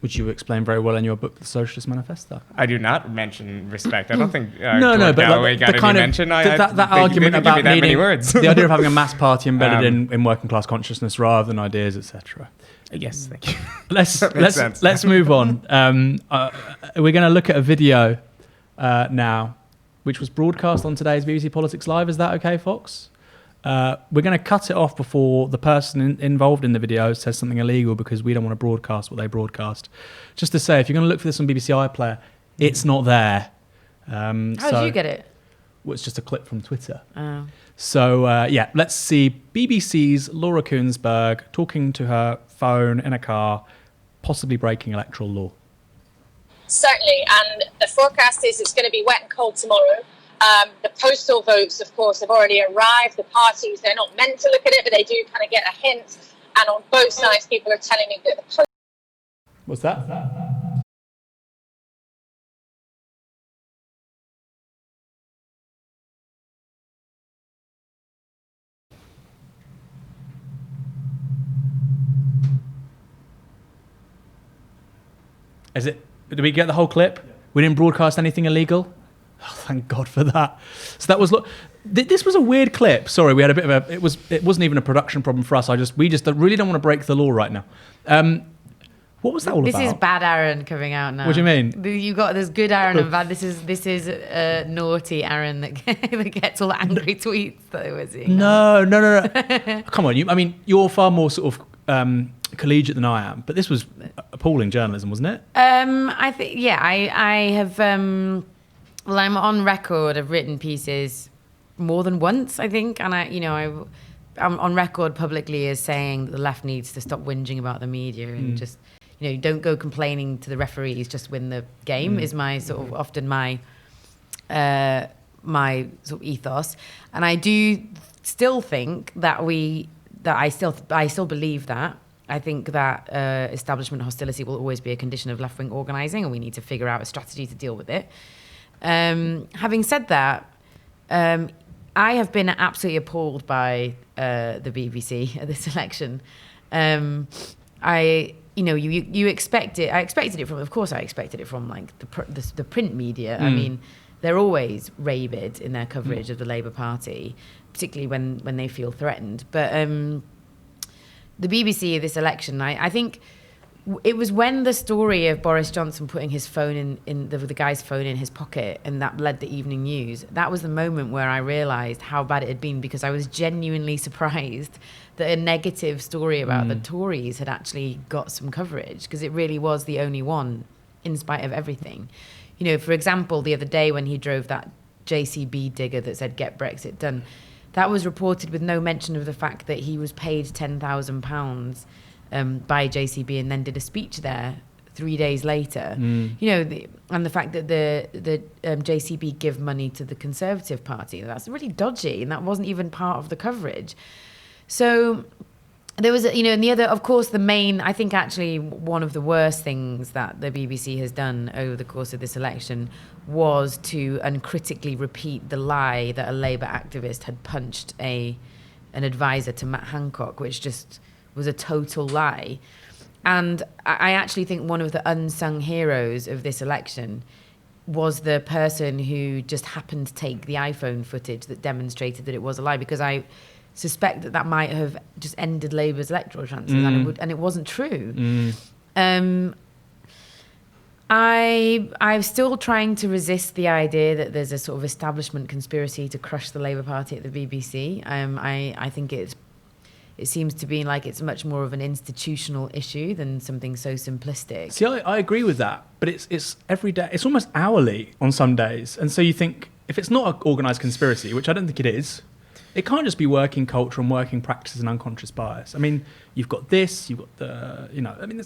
Which you explain very well in your book, The Socialist Manifesto. I do not mention respect. I don't think no, but Galloway got the kind any of mention. that argument about needing words. the idea of having a mass party embedded in working class consciousness rather than ideas, etc. Yes, thank you. Let's move on. We're going to look at a video now, which was broadcast on today's BBC Politics Live. Is that okay, Fox? We're going to cut it off before the person involved in the video says something illegal, because we don't want to broadcast what they broadcast. Just to say, if you're going to look for this on BBC iPlayer, it's not there. How did you get it? Well, it's just a clip from Twitter. Oh. So, let's see BBC's Laura Kuenssberg talking to her phone in a car, possibly breaking electoral law. Certainly, and the forecast is it's going to be wet and cold tomorrow. The postal votes, of course, have already arrived. The parties, they're not meant to look at it, but they do kind of get a hint. And on both sides, people are telling me that the What's that? Is it? Did we get the whole clip? We didn't broadcast anything illegal? Oh, thank God for that. So that was. This was a weird clip. Sorry, we had a bit of a. It wasn't even a production problem for us. We just really don't want to break the law right now. What was that all about? This is bad Aaron coming out now. What do you mean? There's good Aaron and bad. This is naughty Aaron that gets all the angry tweets that we're seeing. No. Come on, you're far more sort of collegiate than I am, but this was appalling journalism, wasn't it? I think, yeah, I have. Well, I'm on record. I've written pieces more than once, I think, and I'm on record publicly as saying that the left needs to stop whinging about the media and just, don't go complaining to the referees, just win the game. Is my sort of often my sort of ethos, and I do still think that I still believe that. I think that establishment hostility will always be a condition of left-wing organising, and we need to figure out a strategy to deal with it. Having said that, I have been absolutely appalled by the BBC at this election. You expect it. I expected it from. Of course, I expected it from like the print media. I mean, they're always rabid in their coverage of the Labour Party, particularly when they feel threatened. But the BBC of this election, I think. It was when the story of Boris Johnson putting his phone in the guy's phone in his pocket, and that led the evening news. That was the moment where I realised how bad it had been, because I was genuinely surprised that a negative story about the Tories had actually got some coverage, because it really was the only one, in spite of everything. For example, the other day when he drove that JCB digger that said "Get Brexit Done," that was reported with no mention of the fact that he was paid £10,000 by JCB and then did a speech there 3 days later. You know, and the fact that the JCB give money to the Conservative Party, that's really dodgy, and that wasn't even part of the coverage. So there was, you know, and the other, of course, the main, I think actually one of the worst things that the BBC has done over the course of this election was to uncritically repeat the lie that a Labour activist had punched an advisor to Matt Hancock, which just was a total lie. And I actually think one of the unsung heroes of this election was the person who just happened to take the iPhone footage that demonstrated that it was a lie, because I suspect that might have just ended Labour's electoral chances, and it wasn't true. I'm still trying to resist the idea that there's a sort of establishment conspiracy to crush the Labour Party at the BBC. I think it seems to be like it's much more of an institutional issue than something so simplistic. See, I agree with that, but it's every day. It's almost hourly on some days. And so you think, if it's not an organised conspiracy, which I don't think it is, it can't just be working culture and working practices and unconscious bias. I mean, you've got this, you've got the, you know, I mean,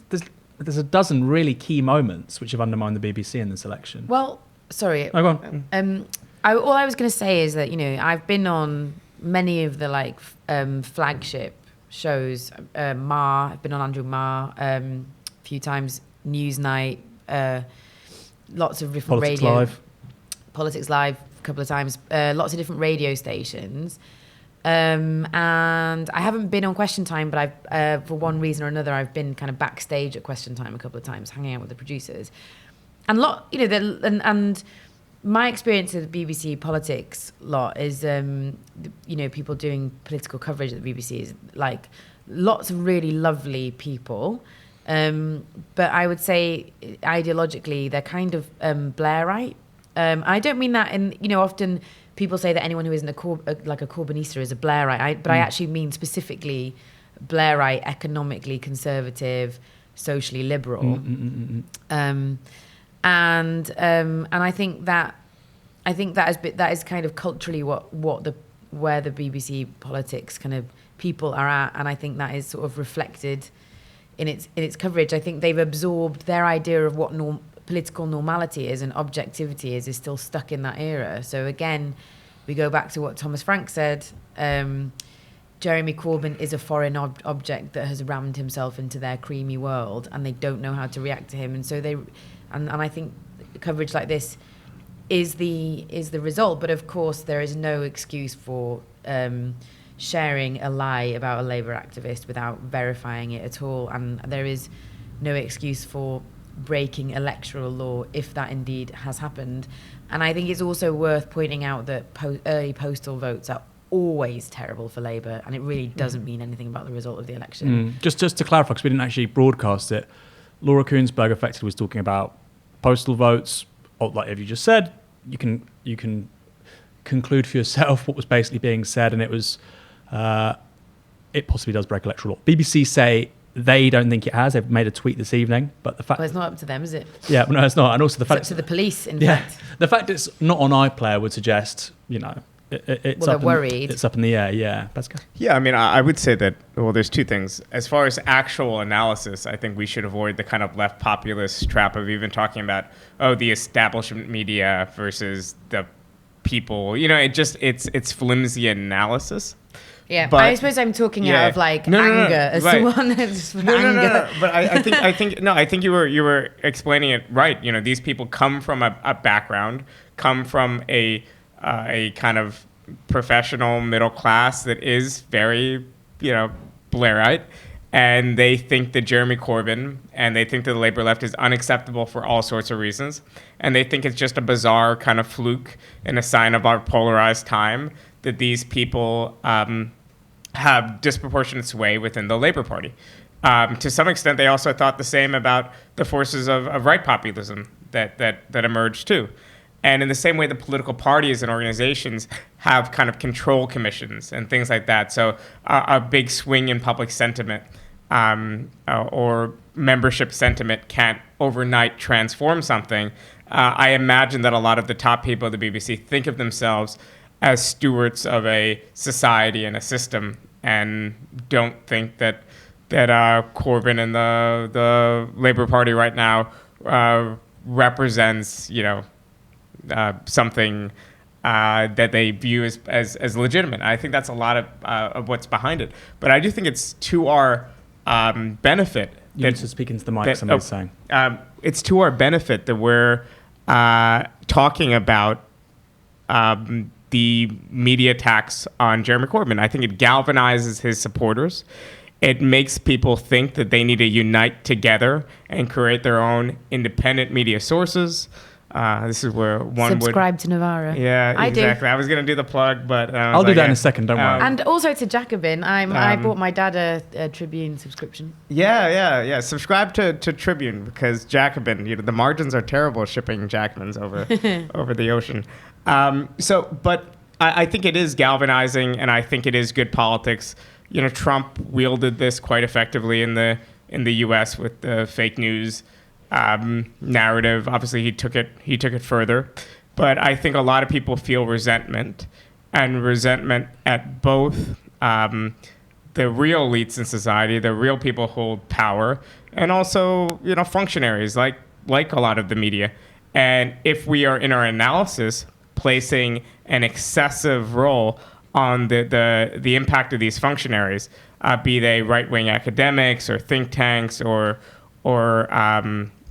there's a dozen really key moments which have undermined the BBC in this election. Well, sorry. Oh, go on. All I was going to say is that, you know, I've been on many of the like flagship shows. I've been on Andrew Marr a few times, Newsnight, lots of different Politics Live a couple of times, lots of different radio stations. And I haven't been on Question Time, but I've for one reason or another, I've been kind of backstage at Question Time a couple of times, hanging out with the producers. And and my experience of the BBC politics lot is, you know, people doing political coverage at the BBC is like lots of really lovely people. But I would say ideologically, they're kind of Blairite. I don't mean that in, you know, often people say that anyone who isn't like a Corbynista is a Blairite, but I actually mean specifically Blairite, economically conservative, socially liberal. And I think that is kind of culturally where the BBC politics kind of people are at, and I think that is sort of reflected in its coverage. I think they've absorbed their idea of what political normality is and objectivity is still stuck in that era. So again, we go back to what Thomas Frank said. Jeremy Corbyn is a foreign object that has rammed himself into their creamy world, and they don't know how to react to him. And so and I think coverage like this is the result. But of course, there is no excuse for sharing a lie about a Labour activist without verifying it at all, and there is no excuse for breaking electoral law if that indeed has happened. And I think it's also worth pointing out that early postal votes are always terrible for Labour, and it really doesn't mean anything about the result of the election. Just to clarify, because we didn't actually broadcast it, Laura Kuenssberg effectively was talking about postal votes. Like if you just said, you can conclude for yourself what was basically being said, and it was it possibly does break electoral law. BBC say they don't think it has. They've made a tweet this evening, but the fact... Well, it's not up to them, is it? Yeah, no, it's not. And also the fact... It's up to the police, in fact. The fact it's not on iPlayer would suggest, you know, it's they're worried. It's up in the air, yeah. Bhaskar? Yeah, I mean, I would say that, well, there's two things. As far as actual analysis, I think we should avoid the kind of left populist trap of even talking about, the establishment media versus the people. You know, it's flimsy analysis. Yeah, but I suppose I'm talking out of anger as someone who's anger. But I think you were explaining it right. You know, these people come from a background, come from a kind of professional middle class that is very, you know, Blairite, and they think that Jeremy Corbyn and they think that the Labour left is unacceptable for all sorts of reasons, and they think it's just a bizarre kind of fluke and a sign of our polarized time that these people have disproportionate sway within the Labour Party. To some extent, they also thought the same about the forces of right populism that emerged too. And in the same way, the political parties and organizations have kind of control commissions and things like that. So a big swing in public sentiment or membership sentiment can't overnight transform something. I imagine that a lot of the top people at the BBC think of themselves as stewards of a society and a system, and don't think that Corbyn and the Labour Party right now represents, something that they view as legitimate. I think that's a lot of what's behind it. But I do think it's to our benefit. You need to speak into the mic, somebody's saying. It's to our benefit that we're talking about the media attacks on Jeremy Corbyn. I think it galvanizes his supporters. It makes people think that they need to unite together and create their own independent media sources. This is where one subscribe to Novara. Yeah, I exactly. do. I was going to do the plug, but I'll do that in a second. Don't worry. And also to Jacobin, I bought my dad a Tribune subscription. Yeah. Subscribe to Tribune, because Jacobin, the margins are terrible shipping Jacobins over the ocean. But I think it is galvanizing, and I think it is good politics. Trump wielded this quite effectively in the U.S. with the fake news narrative. Obviously, he took it further, but I think a lot of people feel resentment at both the real elites in society, the real people who hold power, and also functionaries like a lot of the media. And if we are in our analysis placing an excessive role on the impact of these functionaries, be they right-wing academics or think tanks or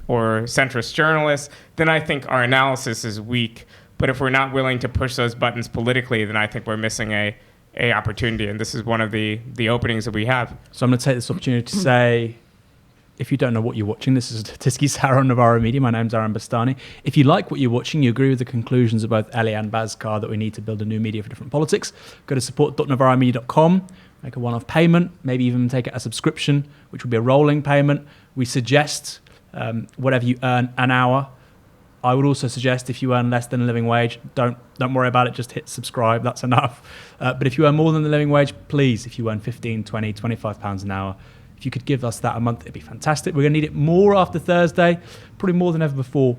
centrist journalists, then I think our analysis is weak. But if we're not willing to push those buttons politically, then I think we're missing a opportunity. And this is one of the openings that we have. So I'm going to take this opportunity to say, if you don't know what you're watching, this is Tisky Sarah on Novara Media. My name's Aaron Bastani. If you like what you're watching, you agree with the conclusions of both Ellie and Bhaskar that we need to build a new media for different politics, go to support.novaramedia.com, make a one-off payment, maybe even take it as a subscription, which would be a rolling payment. We suggest whatever you earn an hour. I would also suggest if you earn less than a living wage, don't worry about it, just hit subscribe, that's enough. But if you earn more than the living wage, please, if you earn 15, 20, 25 pounds an hour, if you could give us that a month, it'd be fantastic. We're going to need it more after Thursday, probably more than ever before.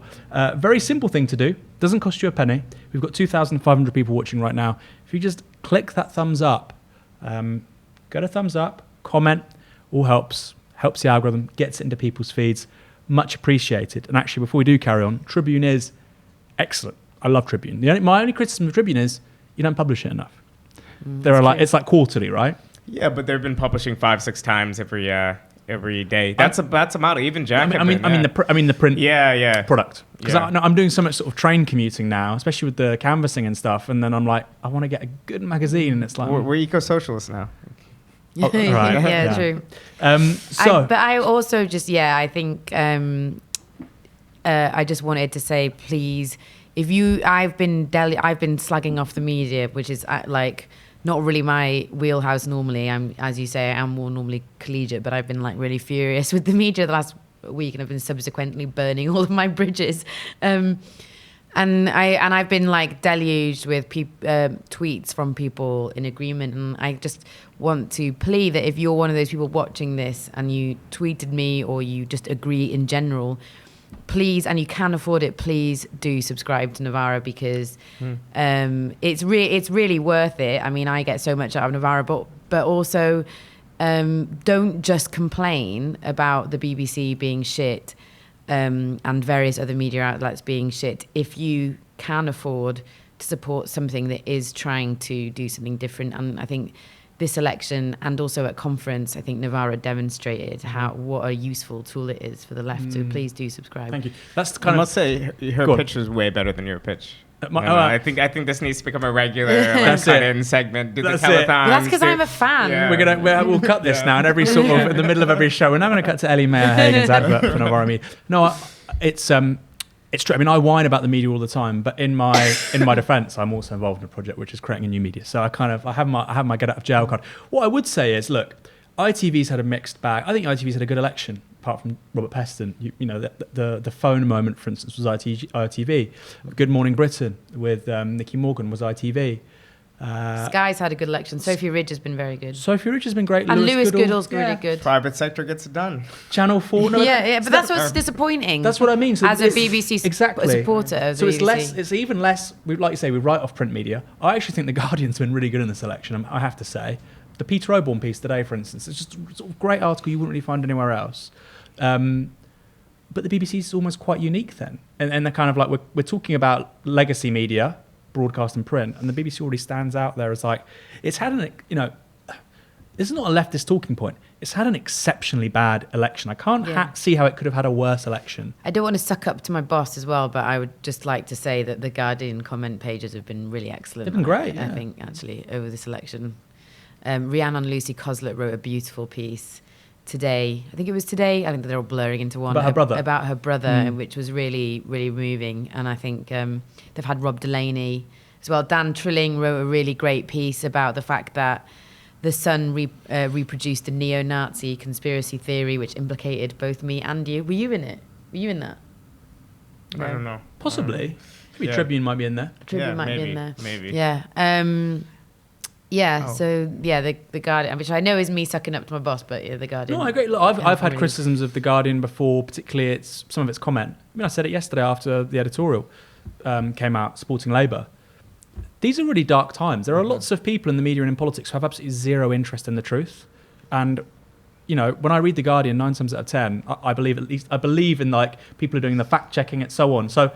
Very simple thing to do, doesn't cost you a penny. We've got 2,500 people watching right now. If you just click that thumbs up, go to thumbs up, comment, all helps the algorithm, gets it into people's feeds. Much appreciated. And actually, before we do carry on, Tribune is excellent. I love Tribune. My only criticism of Tribune is you don't publish it enough. It's like quarterly, right? Yeah, but they've been publishing 5-6 times every day. That's a model. Even Jack. I mean the print. Yeah. Product. Because I'm doing so much sort of train commuting now, especially with the canvassing and stuff. And then I'm like, I want to get a good magazine, and it's like we're eco-socialists now. Oh, right. Yeah, true. But I also I think I just wanted to say, please, I've been slagging off the media, which is not really my wheelhouse normally. As you say, I'm more normally collegiate, but I've been really furious with the media the last week, and I've been subsequently burning all of my bridges. And I've been deluged with tweets from people in agreement, and I just want to plead that if you're one of those people watching this and you tweeted me or you just agree in general, please, and you can afford it, please do subscribe to Novara, because it's really worth it. I mean, I get so much out of Novara, but also don't just complain about the BBC being shit. And various other media outlets being shit. If you can afford to support something that is trying to do something different, and I think this election and also at conference, I think Novara demonstrated what a useful tool it is for the left. So please do subscribe. Thank you. I must say her pitch was way better than your pitch. I think this needs to become a regular cut-in segment. Do the telethons. That's because I'm a fan. Yeah. We'll cut this now, and every sort of in the middle of every show, we're now going to cut to Ellie Mayer-Hagan's advert for Novara Media. No, it's true. I mean, I whine about the media all the time, but in my defence, I'm also involved in a project which is creating a new media. So I have my get out of jail card. What I would say is, look, ITV's had a mixed bag. I think ITV's had a good election, apart from Robert Peston. The phone moment, for instance, was ITV. Good Morning Britain with Nicky Morgan was ITV. Sky's had a good election. Sophie Ridge has been very good. Sophie Ridge has been great. And Lewis Goodall's really good. Private sector gets it done. Channel 4. No, But that's what's disappointing. That's what I mean. So as a BBC supporter of so the it's BBC. less. It's even less. Like you say, we write off print media. I actually think the Guardian's been really good in this election. I have to say, the Peter Oborne piece today, for instance, it's just a sort of great article you wouldn't really find anywhere else. But the BBC is almost quite unique then, and they're kind of like we're talking about legacy media, broadcast and print, and the BBC already stands out there as like it's had an this is not a leftist talking point. It's had an exceptionally bad election. I can't see how it could have had a worse election. I don't want to suck up to my boss as well, but I would just like to say that the Guardian comment pages have been really excellent. They've been great. I think actually over this election, Rhiannon Lucy Coslett wrote a beautiful piece today. I think it was today. I think they're all blurring into one. About her brother, which was really, really moving. And I think they've had Rob Delaney as well. Dan Trilling wrote a really great piece about the fact that the Sun reproduced a neo-Nazi conspiracy theory which implicated both me and you. Were you in it? Were you in that? I don't know. Possibly. Maybe Tribune might be in there. Tribune might be in there. Maybe. Yeah. The Guardian, which I know is me sucking up to my boss, but the Guardian. No, I agree. Look, I've had criticisms of the Guardian before, particularly some of its comment. I mean, I said it yesterday after the editorial came out supporting Labour. These are really dark times. There are lots of people in the media and in politics who have absolutely zero interest in the truth. And, when I read The Guardian, 9 times out of 10, I believe in like people are doing the fact checking and so on. So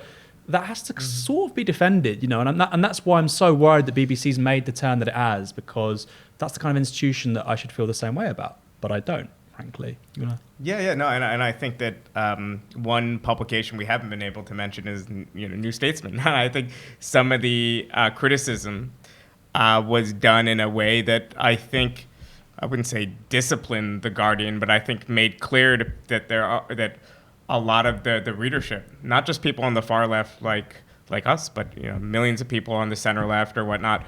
that has to sort of be defended, and that's why I'm so worried that BBC's made the turn that it has, because that's the kind of institution that I should feel the same way about, but I don't, frankly. No, and I think that one publication we haven't been able to mention is New Statesman. And I think some of the criticism was done in a way that I think I wouldn't say disciplined the Guardian, but I think made clear that a lot of the readership, not just people on the far left like us, but millions of people on the center left or whatnot,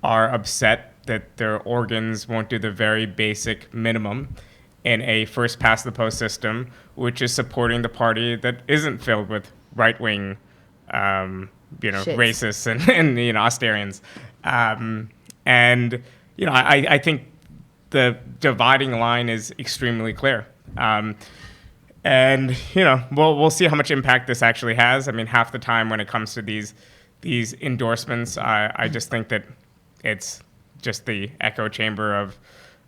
are upset that their organs won't do the very basic minimum in a first past the post system, which is supporting the party that isn't filled with right wing, racists and Austerians, I think the dividing line is extremely clear. We'll see how much impact this actually has. I mean, half the time when it comes to these endorsements, I just think that it's just the echo chamber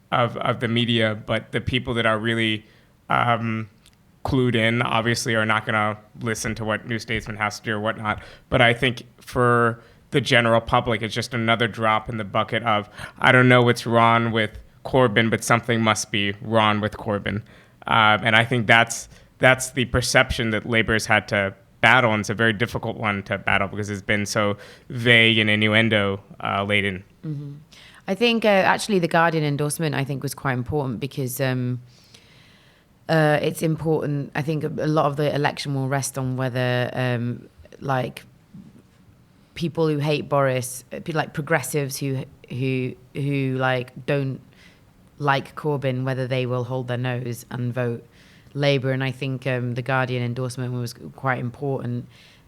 of the media. But the people that are really clued in, obviously, are not going to listen to what New Statesman has to do or whatnot. But I think for the general public, it's just another drop in the bucket of, I don't know what's wrong with Corbyn, but something must be wrong with Corbyn. And I think that's the perception that Labour has had to battle, and it's a very difficult one to battle because it's been so vague and innuendo laden. Mm-hmm. I think actually the Guardian endorsement I think was quite important because it's important. I think a lot of the election will rest on whether people who hate Boris, people like progressives who like don't like Corbyn, whether they will hold their nose and vote Labour. And I think the Guardian endorsement was quite important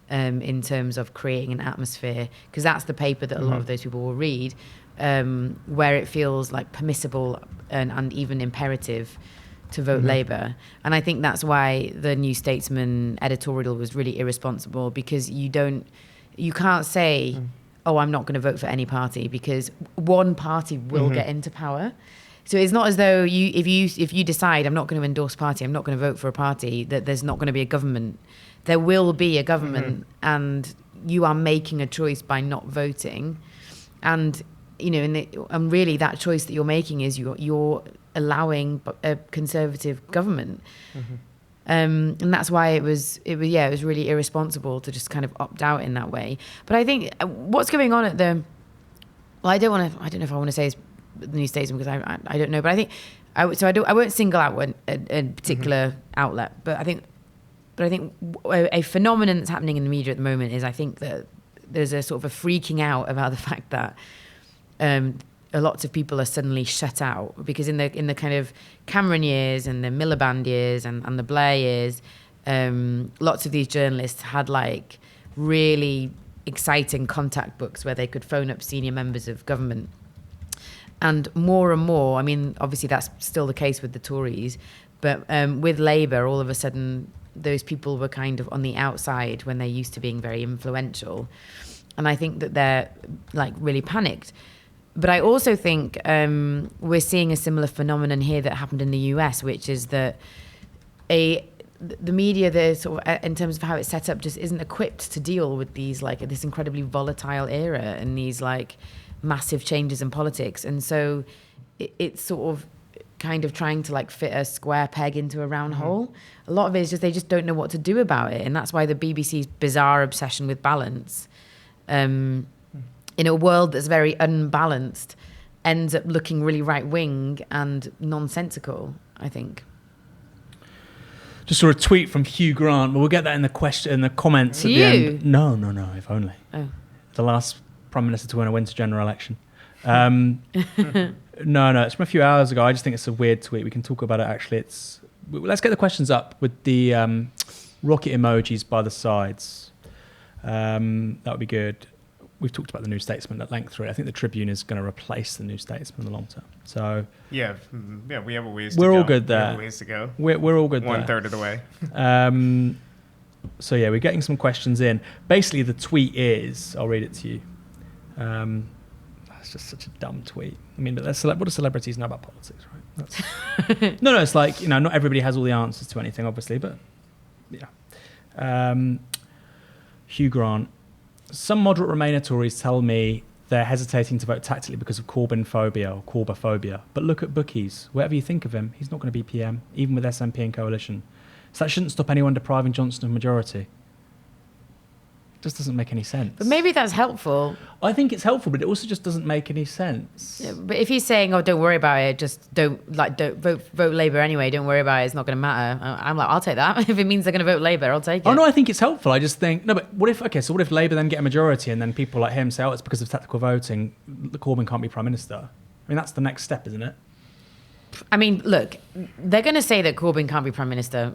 in terms of creating an atmosphere, because that's the paper that a lot of those people will read, where it feels like permissible and even imperative to vote Labour. And I think that's why the New Statesman editorial was really irresponsible, because you can't say, oh, I'm not going to vote for any party, because one party will get into power. So it's not as though if you decide I'm not going to endorse party, I'm not going to vote for a party, that there's not going to be a government. There will be a government, and you are making a choice by not voting. And and really that choice that you're making is you're allowing a conservative government. And that's why it was really irresponsible to just kind of opt out in that way. But I think what's going on at I don't know if I want to say it's the New Statesman, because I don't know, but I think I won't single out a particular outlet, but I think a phenomenon that's happening in the media at the moment is I think that there's a sort of a freaking out about the fact that lots of people are suddenly shut out, because in the kind of Cameron years and the Miliband years and the Blair years, lots of these journalists had like really exciting contact books where they could phone up senior members of government. And more, I mean, obviously that's still the case with the Tories, but with Labour, all of a sudden, those people were kind of on the outside when they're used to being very influential. And I think that they're like really panicked. But I also think we're seeing a similar phenomenon here that happened in the US, which is that the media, the sort of, in terms of how it's set up, just isn't equipped to deal with these, like, this incredibly volatile era and these like massive changes in politics. And so it's sort of kind of trying to like fit a square peg into a round hole. A lot of it is just they just don't know what to do about it. And that's why the BBC's bizarre obsession with balance, in a world that's very unbalanced, ends up looking really right-wing and nonsensical, I think. Just saw a tweet from Hugh Grant, but we'll get that in the comments at the end. No, if only. Oh. The last Prime Minister to win a winter general election. No, it's from a few hours ago. I just think it's a weird tweet. We can talk about it, actually. Let's get the questions up with the rocket emojis by the sides. That would be good. We've talked about the New Statesman at length through it. I think the Tribune is going to replace the New Statesman in the long term. So yeah, we have a ways to go. We're all good there. We have a ways to go. We're all good there. 1/3 of the way. So yeah, we're getting some questions in. Basically, the tweet is, I'll read it to you. That's just such a dumb tweet. I mean, but what do celebrities know about politics, right? No, it's like, not everybody has all the answers to anything, obviously, but yeah. Hugh Grant. Some moderate Remainer Tories tell me they're hesitating to vote tactically because of Corbyn phobia or Corbophobia. But look at bookies. Whatever you think of him, he's not going to be PM, even with SNP and coalition. So that shouldn't stop anyone depriving Johnson of majority. It just doesn't make any sense. But maybe that's helpful. I think it's helpful, but it also just doesn't make any sense. Yeah, but if he's saying, "Oh, don't worry about it, just don't vote Labour anyway. Don't worry about it. It's not going to matter." I'm like, I'll take that. If it means they're going to vote Labour, I'll take it. Oh no, I think it's helpful. I just think no, but what if Labour then get a majority and then people like him say, "Oh, it's because of tactical voting. Corbyn can't be Prime Minister." I mean, that's the next step, isn't it? I mean, look, they're going to say that Corbyn can't be Prime Minister.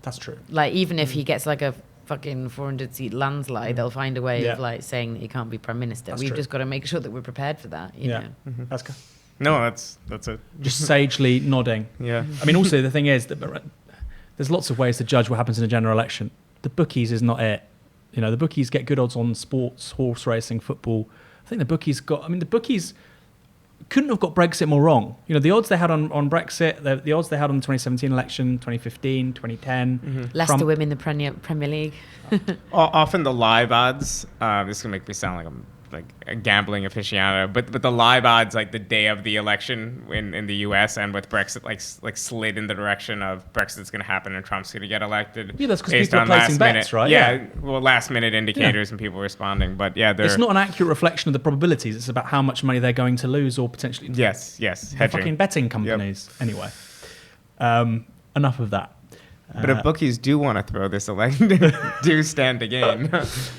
That's true. Like, even if he gets like a fucking 400-seat landslide, they'll find a way of like saying that he can't be Prime Minister. We've just got to make sure that we're prepared for that. You know? Bhaskar. No, that's it. Just sagely nodding. Yeah. I mean, also the thing is that there's lots of ways to judge what happens in a general election. The bookies is not it. The bookies get good odds on sports, horse racing, football. I think the bookies couldn't have got Brexit more wrong. The odds they had on Brexit, the odds they had on the 2017 election, 2015, 2010. Leicester women in the Premier League. Often the live odds, this is going to make me sound like I'm like a gambling aficionado, but the live odds, like the day of the election in the US and with Brexit, like slid in the direction of Brexit's going to happen and Trump's going to get elected. Yeah, that's because people are placing bets, right? Yeah, well, last minute indicators and people responding, but yeah, it's not an accurate reflection of the probabilities. It's about how much money they're going to lose or potentially. Yes, hedging. Fucking betting companies. Yep. Anyway, enough of that. But if bookies do want to throw this election, do stand to gain.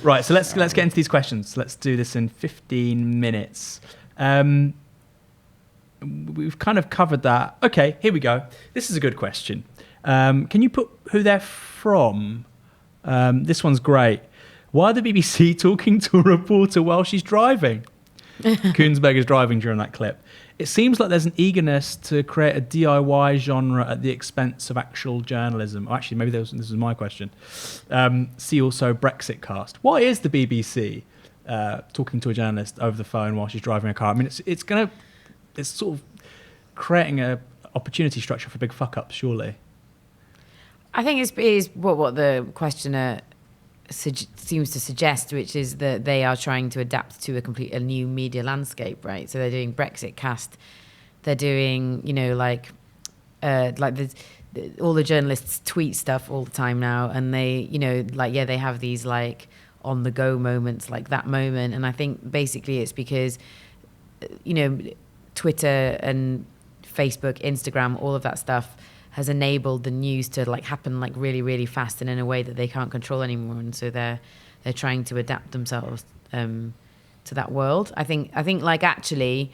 Right, so let's get into these questions. Let's do this in 15 minutes. We've kind of covered that. Okay, here we go. This is a good question. Can you put who they're from? This one's great. Why are the BBC talking to a reporter while she's driving? Koonsberg is driving during that clip. It seems like there's an eagerness to create a DIY genre at the expense of actual journalism. Oh, actually, maybe this is my question. See also Brexit cast. Why is the BBC talking to a journalist over the phone while she's driving a car? I mean, it's sort of creating a opportunity structure for big fuck-ups, surely. I think it's what the questioner seems to suggest, which is that they are trying to adapt to a new media landscape, right? So they're doing Brexit cast, they're doing all the journalists tweet stuff all the time now, and they they have these like on the go moments, like that moment. And I think basically it's because Twitter and Facebook, Instagram, all of that stuff has enabled the news to like happen like really, really fast and in a way that they can't control anymore. And so they're trying to adapt themselves to that world. I think like actually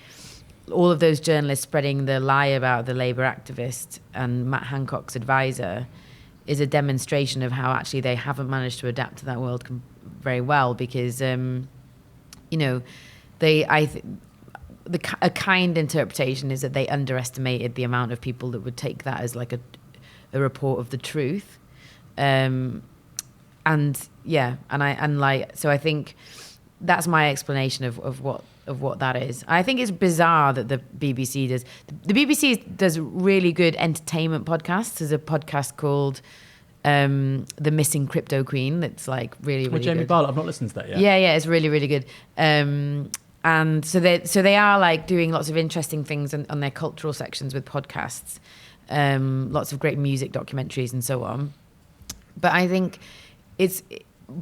all of those journalists spreading the lie about the Labour activist and Matt Hancock's advisor is a demonstration of how actually they haven't managed to adapt to that world very well because, a kind interpretation is that they underestimated the amount of people that would take that as like a report of the truth. So I think that's my explanation of what that is. I think it's bizarre that the BBC does. The BBC does really good entertainment podcasts. There's a podcast called The Missing Crypto Queen that's like really With Jamie good. Bartlett, I've not listened to that yet. Yeah, it's really, really good. And so they are like doing lots of interesting things on their cultural sections with podcasts, lots of great music documentaries and so on. But I think it's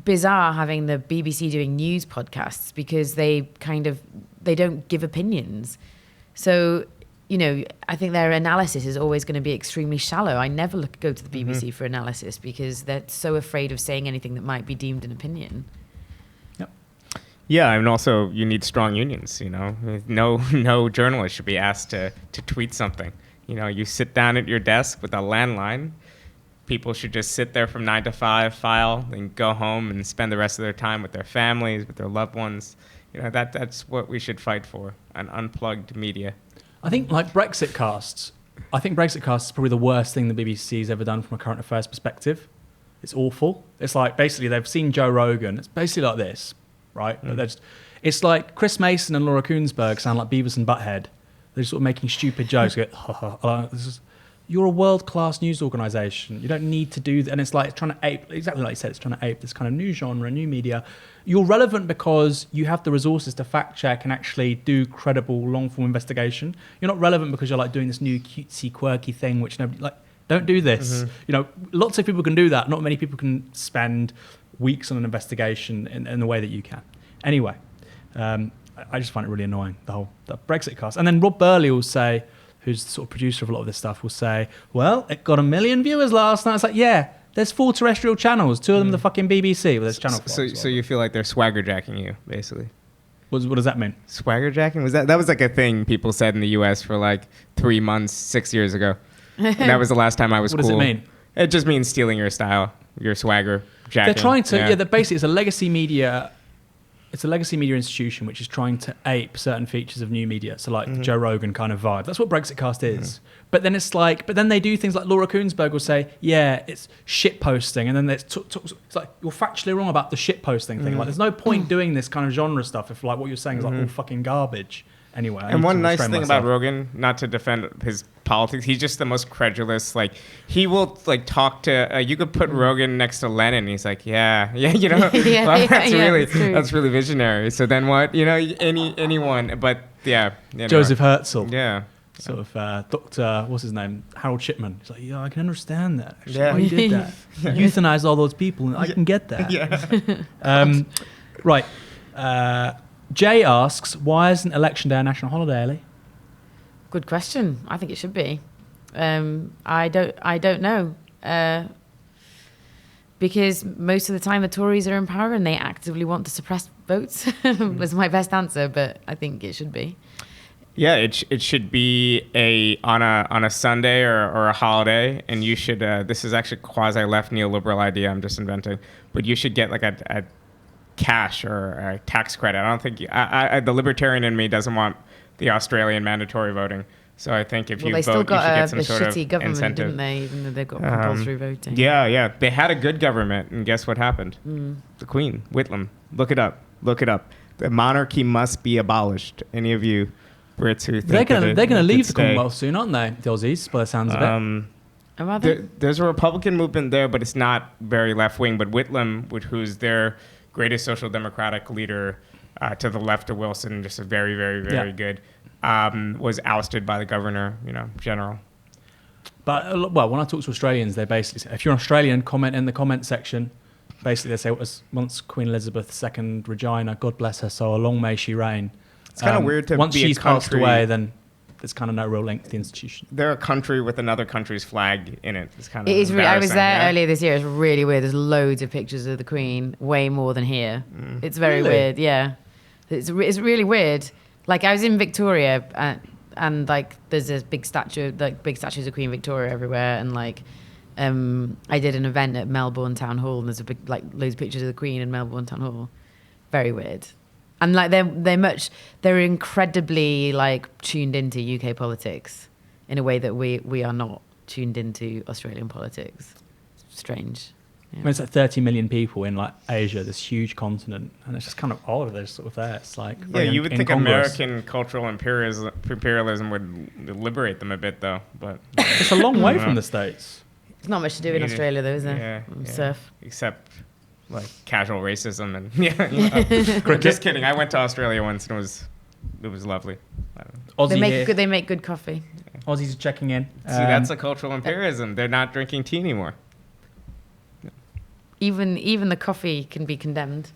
bizarre having the BBC doing news podcasts because they don't give opinions. So, I think their analysis is always going to be extremely shallow. I never go to the BBC for analysis because they're so afraid of saying anything that might be deemed an opinion. Yeah, and also you need strong unions. No journalist should be asked to tweet something. You sit down at your desk with a landline. People should just sit there from 9 to 5, file, and go home and spend the rest of their time with their families, with their loved ones. That's what we should fight for, an unplugged media. I think like Brexit casts is probably the worst thing the BBC's ever done from a current affairs perspective. It's awful. It's like basically they've seen Joe Rogan. It's basically like this, right? It's like Chris Mason and Laura Koonsberg sound like Beavis and Butthead. They're sort of making stupid jokes. You're a world-class news organisation. You don't need to do that. And it's like it's trying to ape, exactly like you said, it's trying to ape this kind of new genre, new media. You're relevant because you have the resources to fact-check and actually do credible long-form investigation. You're not relevant because you're like doing this new cutesy, quirky thing, which nobody, like, don't do this. Lots of people can do that. Not many people can spend weeks on an investigation in the way that you can. Anyway, I just find it really annoying, the Brexit cast. And then Rob Burley will say, who's the sort of producer of a lot of this stuff, will say, well, it got 1 million viewers last night. It's like, yeah, there's 4 terrestrial channels, 2 of them the fucking BBC. Well, there's channel 4. So you feel like they're swagger jacking you, basically. What does that mean? Swagger jacking? That was like a thing people said in the US for like 3 months, 6 years ago. And that was the last time I was What cool. does it mean? It just means stealing your style, your swagger jacking. They're trying to, basically it's a legacy media. It's a legacy media institution which is trying to ape certain features of new media. So like the Joe Rogan kind of vibe. That's what Brexitcast is. But then it's like, but then they do things like Laura Koonsberg will say, yeah, it's shit posting. And then it's like, you're factually wrong about the shit posting thing. Like there's no point doing this kind of genre stuff if like what you're saying is like all fucking garbage. Anyway. And one nice thing about Rogan, not to defend his politics, he's just the most credulous. Like he will like talk to. You could put Rogan next to Lenin. He's like, that's really visionary. So then what? Anyone, but yeah. Joseph Herzl. Yeah. Sort of Dr. What's his name? Harold Shipman. He's like, yeah, I can understand that. Actually, why you did that? Euthanized all those people, and I can get that. Yeah. Right. Jay asks, why isn't Election Day a national holiday, Ellie? Good question. I think it should be. I don't know. Because most of the time the Tories are in power and they actively want to suppress votes was my best answer, but I think it should be. Yeah, it should be on a Sunday or a holiday, and you should. This is actually quasi left neoliberal idea I'm just inventing, but you should get like a cash or a tax credit. I don't think the libertarian in me doesn't want the Australian mandatory voting. So I think if you vote, you should get some sort of shitty government, incentive. didn't they? Even though they've got compulsory voting. Yeah. They had a good government, and guess what happened? The Queen, Whitlam. Look it up. The monarchy must be abolished. Any of you Brits who think they're gonna leave the Commonwealth soon, aren't they? The Aussies, by the sounds of it. There's a Republican movement there, but it's not very left wing. But Whitlam, who's their greatest social democratic leader to the left of Wilson, just a very, very, very good, was ousted by the governor, general. But, when I talk to Australians, they basically say, if you're an Australian, comment in the comment section. Basically, they say, once Queen Elizabeth II, Regina, God bless her soul, long may she reign. It's kind of weird to once be she's a country, passed away, then there's kind of no real link to the institution. They're a country with another country's flag in it. It's kind of I was there earlier this year. It's really weird. There's loads of pictures of the Queen, way more than here. It's very weird. Yeah, it's really weird. Like I was in Victoria and like there's a big statue, like big statues of Queen Victoria everywhere, and like I did an event at Melbourne Town Hall, and there's a big, like, loads of pictures of the Queen in Melbourne Town Hall. Very weird. And like they're incredibly like tuned into UK politics in a way that we are not tuned into Australian politics. Strange. Yeah. I mean, it's like 30 million people in like Asia, this huge continent, and it's just kind of odd they're sort of there. It's like you would think American cultural imperialism would liberate them a bit, though. But it's a long way from the States. There's not much to do in Australia, though, is there? Yeah. Surf. Except like casual racism and Just kidding. I went to Australia once and it was lovely. They make good coffee. Aussies are checking in. See, that's a cultural imperialism. They're not drinking tea anymore. Even the coffee can be condemned.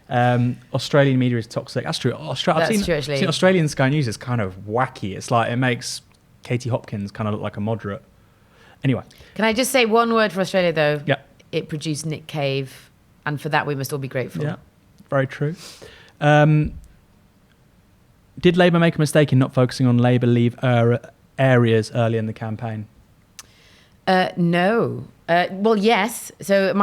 Australian media is toxic. That's true. I've seen Australian Sky News is kind of wacky. It's like it makes Katie Hopkins kind of look like a moderate. Anyway. Can I just say one word for Australia, though? Yeah. It produced Nick Cave, and for that we must all be grateful. Yeah, very true. Did Labour make a mistake in not focusing on Labour leave areas early in the campaign? No. Well, yes. So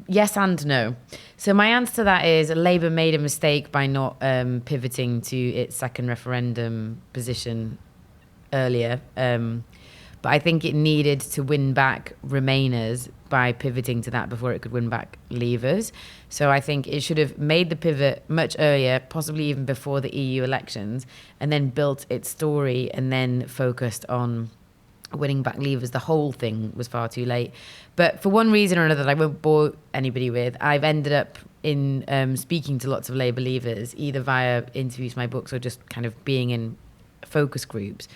yes and no. So my answer to that is Labour made a mistake by not pivoting to its second referendum position earlier. But I think it needed to win back Remainers by pivoting to that before it could win back Leavers. So I think it should have made the pivot much earlier, possibly even before the EU elections, and then built its story and then focused on winning back Leavers. The whole thing was far too late. But for one reason or another that I won't bore anybody with, I've ended up in speaking to lots of Labour Leavers, either via interviews, my books, or just kind of being in focus groups.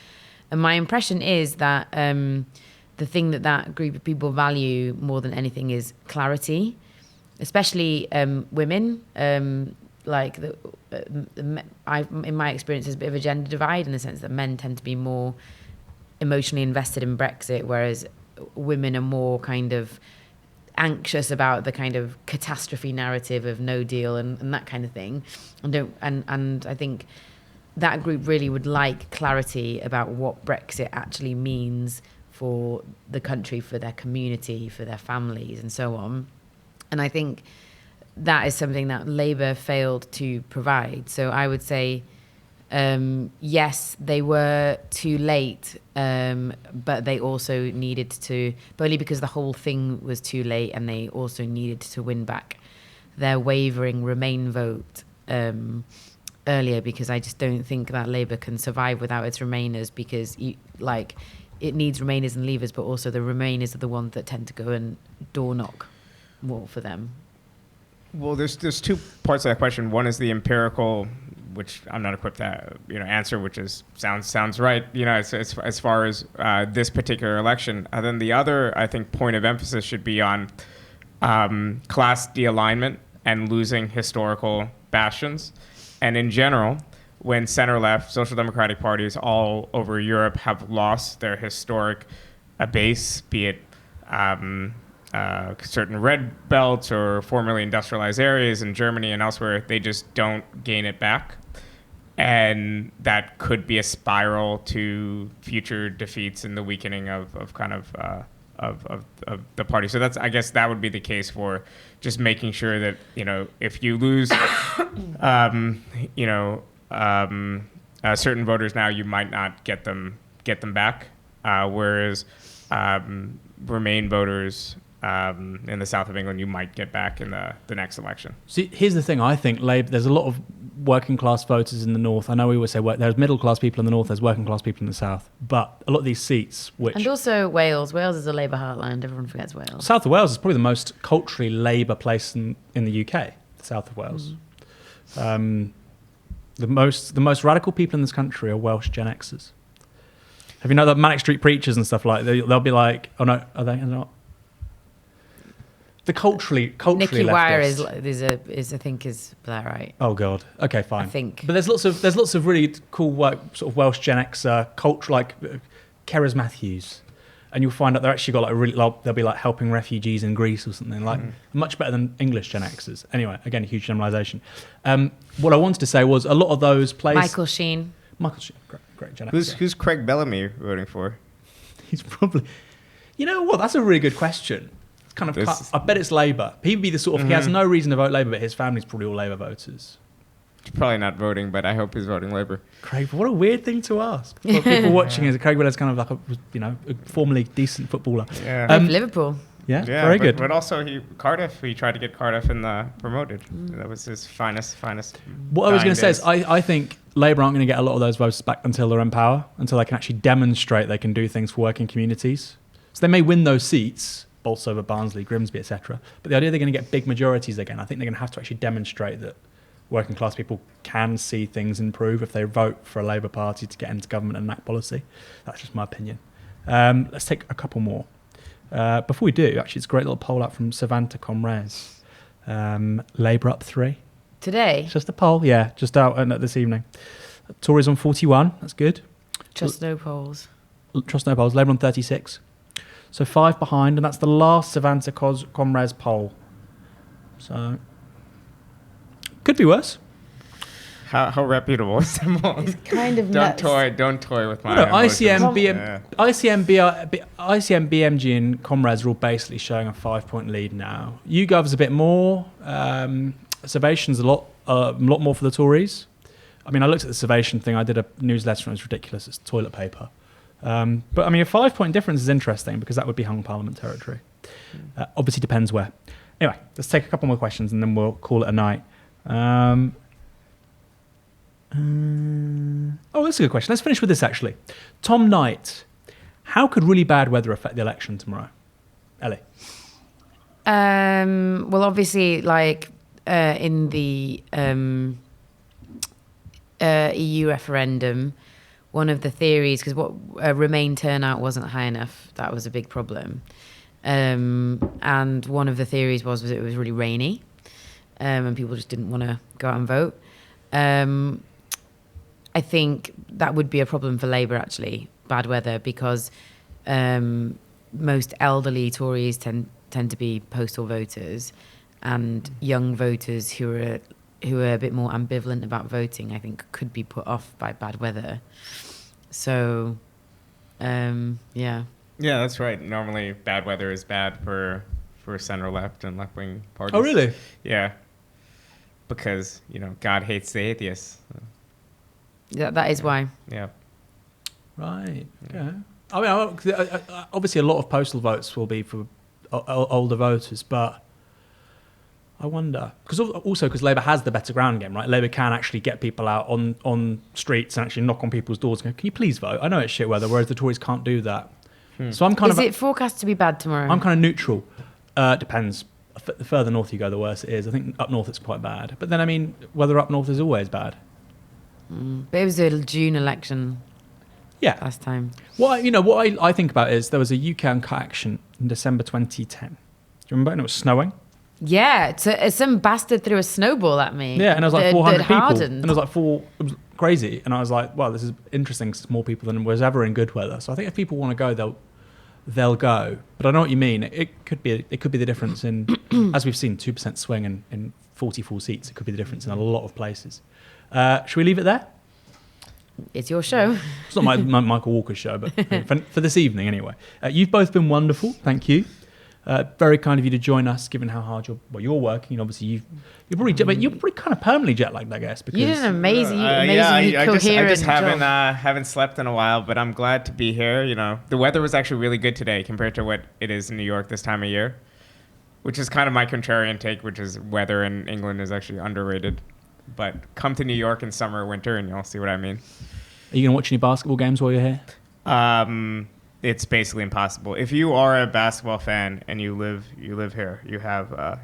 And my impression is that the thing that group of people value more than anything is clarity, especially women. In my experience, there's a bit of a gender divide in the sense that men tend to be more emotionally invested in Brexit, whereas women are more kind of anxious about the kind of catastrophe narrative of no deal and that kind of thing. And I think that group really would like clarity about what Brexit actually means for the country, for their community, for their families, and so on. And I think that is something that Labour failed to provide. So I would say, yes, they were too late, but they also needed to, but only because the whole thing was too late, and they also needed to win back their wavering Remain vote earlier, because I just don't think that Labour can survive without its Remainers, because it needs Remainers and Leavers, but also the Remainers are the ones that tend to go and door knock more for them. Well, there's two parts of that question. One is the empirical, which I'm not equipped to answer, which is sounds right, as far as this particular election. And then the other, I think, point of emphasis should be on class de-alignment and losing historical bastions. And in general, when center-left social democratic parties all over Europe have lost their historic base, be it certain red belts or formerly industrialized areas in Germany and elsewhere, they just don't gain it back. And that could be a spiral to future defeats and the weakening of the party. So I guess that would be the case for just making sure that, if you lose, certain voters now, you might not get them back, whereas Remain voters in the south of England, you might get back in the next election. See, here's the thing. I think Labour, there's a lot of working class voters in the north. I know we always say there's middle class people in the north, there's working class people in the south, but a lot of these seats, and also Wales is a Labour heartland. Everyone forgets Wales. South of Wales is probably the most culturally Labour place in the UK. The south of Wales. The most radical people in this country are Welsh Gen Xers. Have you know the Manic Street Preachers and stuff like they'll be like, oh no, are they not? The culturally Nicky leftist. Wire is I think is that right? Oh god. Okay, fine. I think. But there's lots of really cool sort of Welsh Gen X culture, like Keras Matthews, and you'll find out they're actually got they'll be like helping refugees in Greece or something, like much better than English Gen Xers. Anyway, again, a huge generalisation. What I wanted to say was a lot of those places. Michael Sheen, great Gen X. Who's Craig Bellamy voting for? He's probably. You know what? That's a really good question. It's kind of This- I bet it's Labour. He'd be the sort of he has no reason to vote Labour, but his family's probably all Labour voters. He's probably not voting, but I hope he's voting Labour. Craig, what a weird thing to ask. For people watching is Craig Willard's kind of like a formerly decent footballer. Yeah. Liverpool. Yeah, very good. But also Cardiff. He tried to get Cardiff in the promoted. That was his finest. What I was going to say days. is I think Labour aren't going to get a lot of those votes back until they're in power, until they can actually demonstrate they can do things for working communities. So they may win those seats, Bolsover, Barnsley, Grimsby, etc. But the idea they're going to get big majorities again, I think they're going to have to actually demonstrate that working class people can see things improve if they vote for a Labour Party to get into government and enact policy. That's just my opinion. Let's take a couple more. Before we do, actually, it's a great little poll out from Savanta Comres. Labour up 3. Today, It's just a poll, yeah, just out this evening. Tories on 41, that's good. trust no polls. Trust no polls. Labour on 36. So 5 behind, and that's the last Savanta Comres poll. So, could be worse. How reputable is them all? It's kind of Don't nuts. don't toy with my No, emotions. ICM, BMG, and Comrades are all basically showing a 5-point lead now. YouGov's a bit more. Servation's a lot more for the Tories. I mean, I looked at the Servation thing. I did a newsletter and it was ridiculous. It's toilet paper. But I mean, a 5-point difference is interesting because that would be hung parliament territory. Obviously, depends where. Anyway, let's take a couple more questions and then we'll call it a night. That's a good question. Let's finish with this, actually. Tom Knight, how could really bad weather affect the election tomorrow? Ellie? Well, obviously, like in the EU referendum, one of the theories, because Remain turnout wasn't high enough, that was a big problem. And one of the theories was it was really rainy, and people just didn't want to go out and vote. I think that would be a problem for Labour, actually, bad weather, because most elderly Tories tend to be postal voters, and young voters who are a bit more ambivalent about voting, I think, could be put off by bad weather. So, yeah. Yeah, that's right. Normally, bad weather is bad for center left and left wing parties. Oh, really? Yeah, because God hates the atheists. That is why. Yeah. Right. Okay. I mean, obviously, a lot of postal votes will be for older voters, but I wonder because Labour has the better ground game, right? Labour can actually get people out on streets and actually knock on people's doors and go, "Can you please vote?" I know it's shit weather, whereas the Tories can't do that. So I'm kind Is it forecast to be bad tomorrow? I'm kind of neutral. Depends. The further north you go, the worse it is. I think up north it's quite bad. But then, I mean, weather up north is always bad. But it was a June election last time. What I think about is there was a UK uncut action in December 2010. Do you remember? And it was snowing. Yeah, some bastard threw a snowball at me. Yeah, and it was like 400 people. Hardened. And it was like it was crazy. And I was like, well, this is interesting. It's more people than was ever in good weather. So I think if people want to go, they'll go. But I know what you mean. It could be the difference in, as we've seen, 2% swing in 44 seats. It could be the difference in a lot of places. Should we leave it there? It's your show. It's not my Michael Walker's show, but for this evening anyway. You've both been wonderful. Thank you. Very kind of you to join us, given how hard you're working. And obviously, you're probably kind of permanently jet lagged, I guess. Because You did an amazingly I coherent just job. haven't slept in a while, but I'm glad to be here. The weather was actually really good today compared to what it is in New York this time of year, which is kind of my contrarian take, which is weather in England is actually underrated. But come to New York in summer or winter, and you'll see what I mean. Are you going to watch any basketball games while you're here? It's basically impossible. If you are a basketball fan and you live here, you have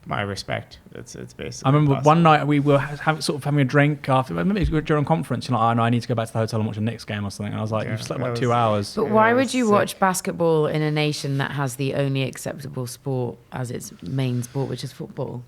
my respect. It's basically. I remember impossible. one night we were having a drink after. I remember it was during conference. You're like, oh no, I need to go back to the hotel and watch a Knicks game or something. And I was like, you've slept like 2 hours. But why would you watch basketball in a nation that has the only acceptable sport as its main sport, which is football?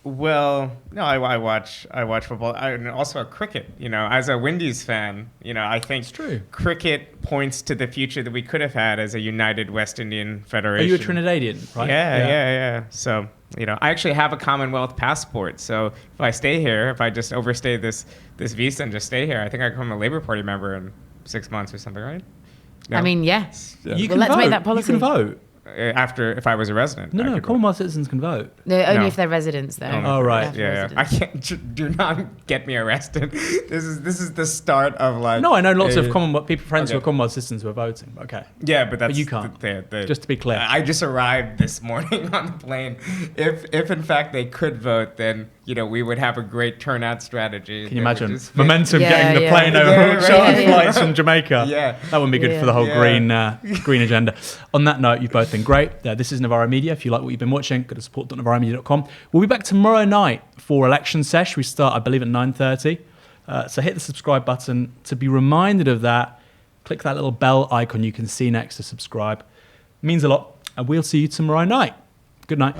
Well, no, I watch football. And also cricket. As a Windies fan, I think It's true. cricket points to the future that we could have had as a united West Indian Are Federation. you a Trinidadian? Right? Yeah. So, I actually have a Commonwealth passport. So if I stay here, if I just overstay this visa and just stay here, I think I become a Labour Party member in 6 months or something, right? No? I mean, yeah. You Well, can let's vote. make that policy. You can vote. After, if I was a resident. I No, could vote. Commonwealth citizens can vote. No, only No. if they're residents, though. Oh, right. They have to be Yeah, I residents. can't. Do not get me arrested. This is the start of like. No, I know lots of a- Commonwealth people, friends who Okay. are Commonwealth citizens who are voting. Okay. Yeah, but that's you can't. The, Just to be clear. I just arrived this morning on the plane. If in fact they could vote, then we would have a great turnout strategy. Can you that would imagine just fit- momentum Yeah, getting the yeah. plane over Yeah, chartered right. flights from Jamaica? Yeah. That wouldn't be good Yeah. for the whole Yeah. green agenda. On that note, you've both been great. This is Novara Media. If you like what you've been watching, go to support.novaramedia.com. We'll be back tomorrow night for election sesh. We start, I believe, at 9:30. So hit the subscribe button to be reminded of that. Click that little bell icon you can see next to subscribe. It means a lot. And we'll see you tomorrow night. Good night.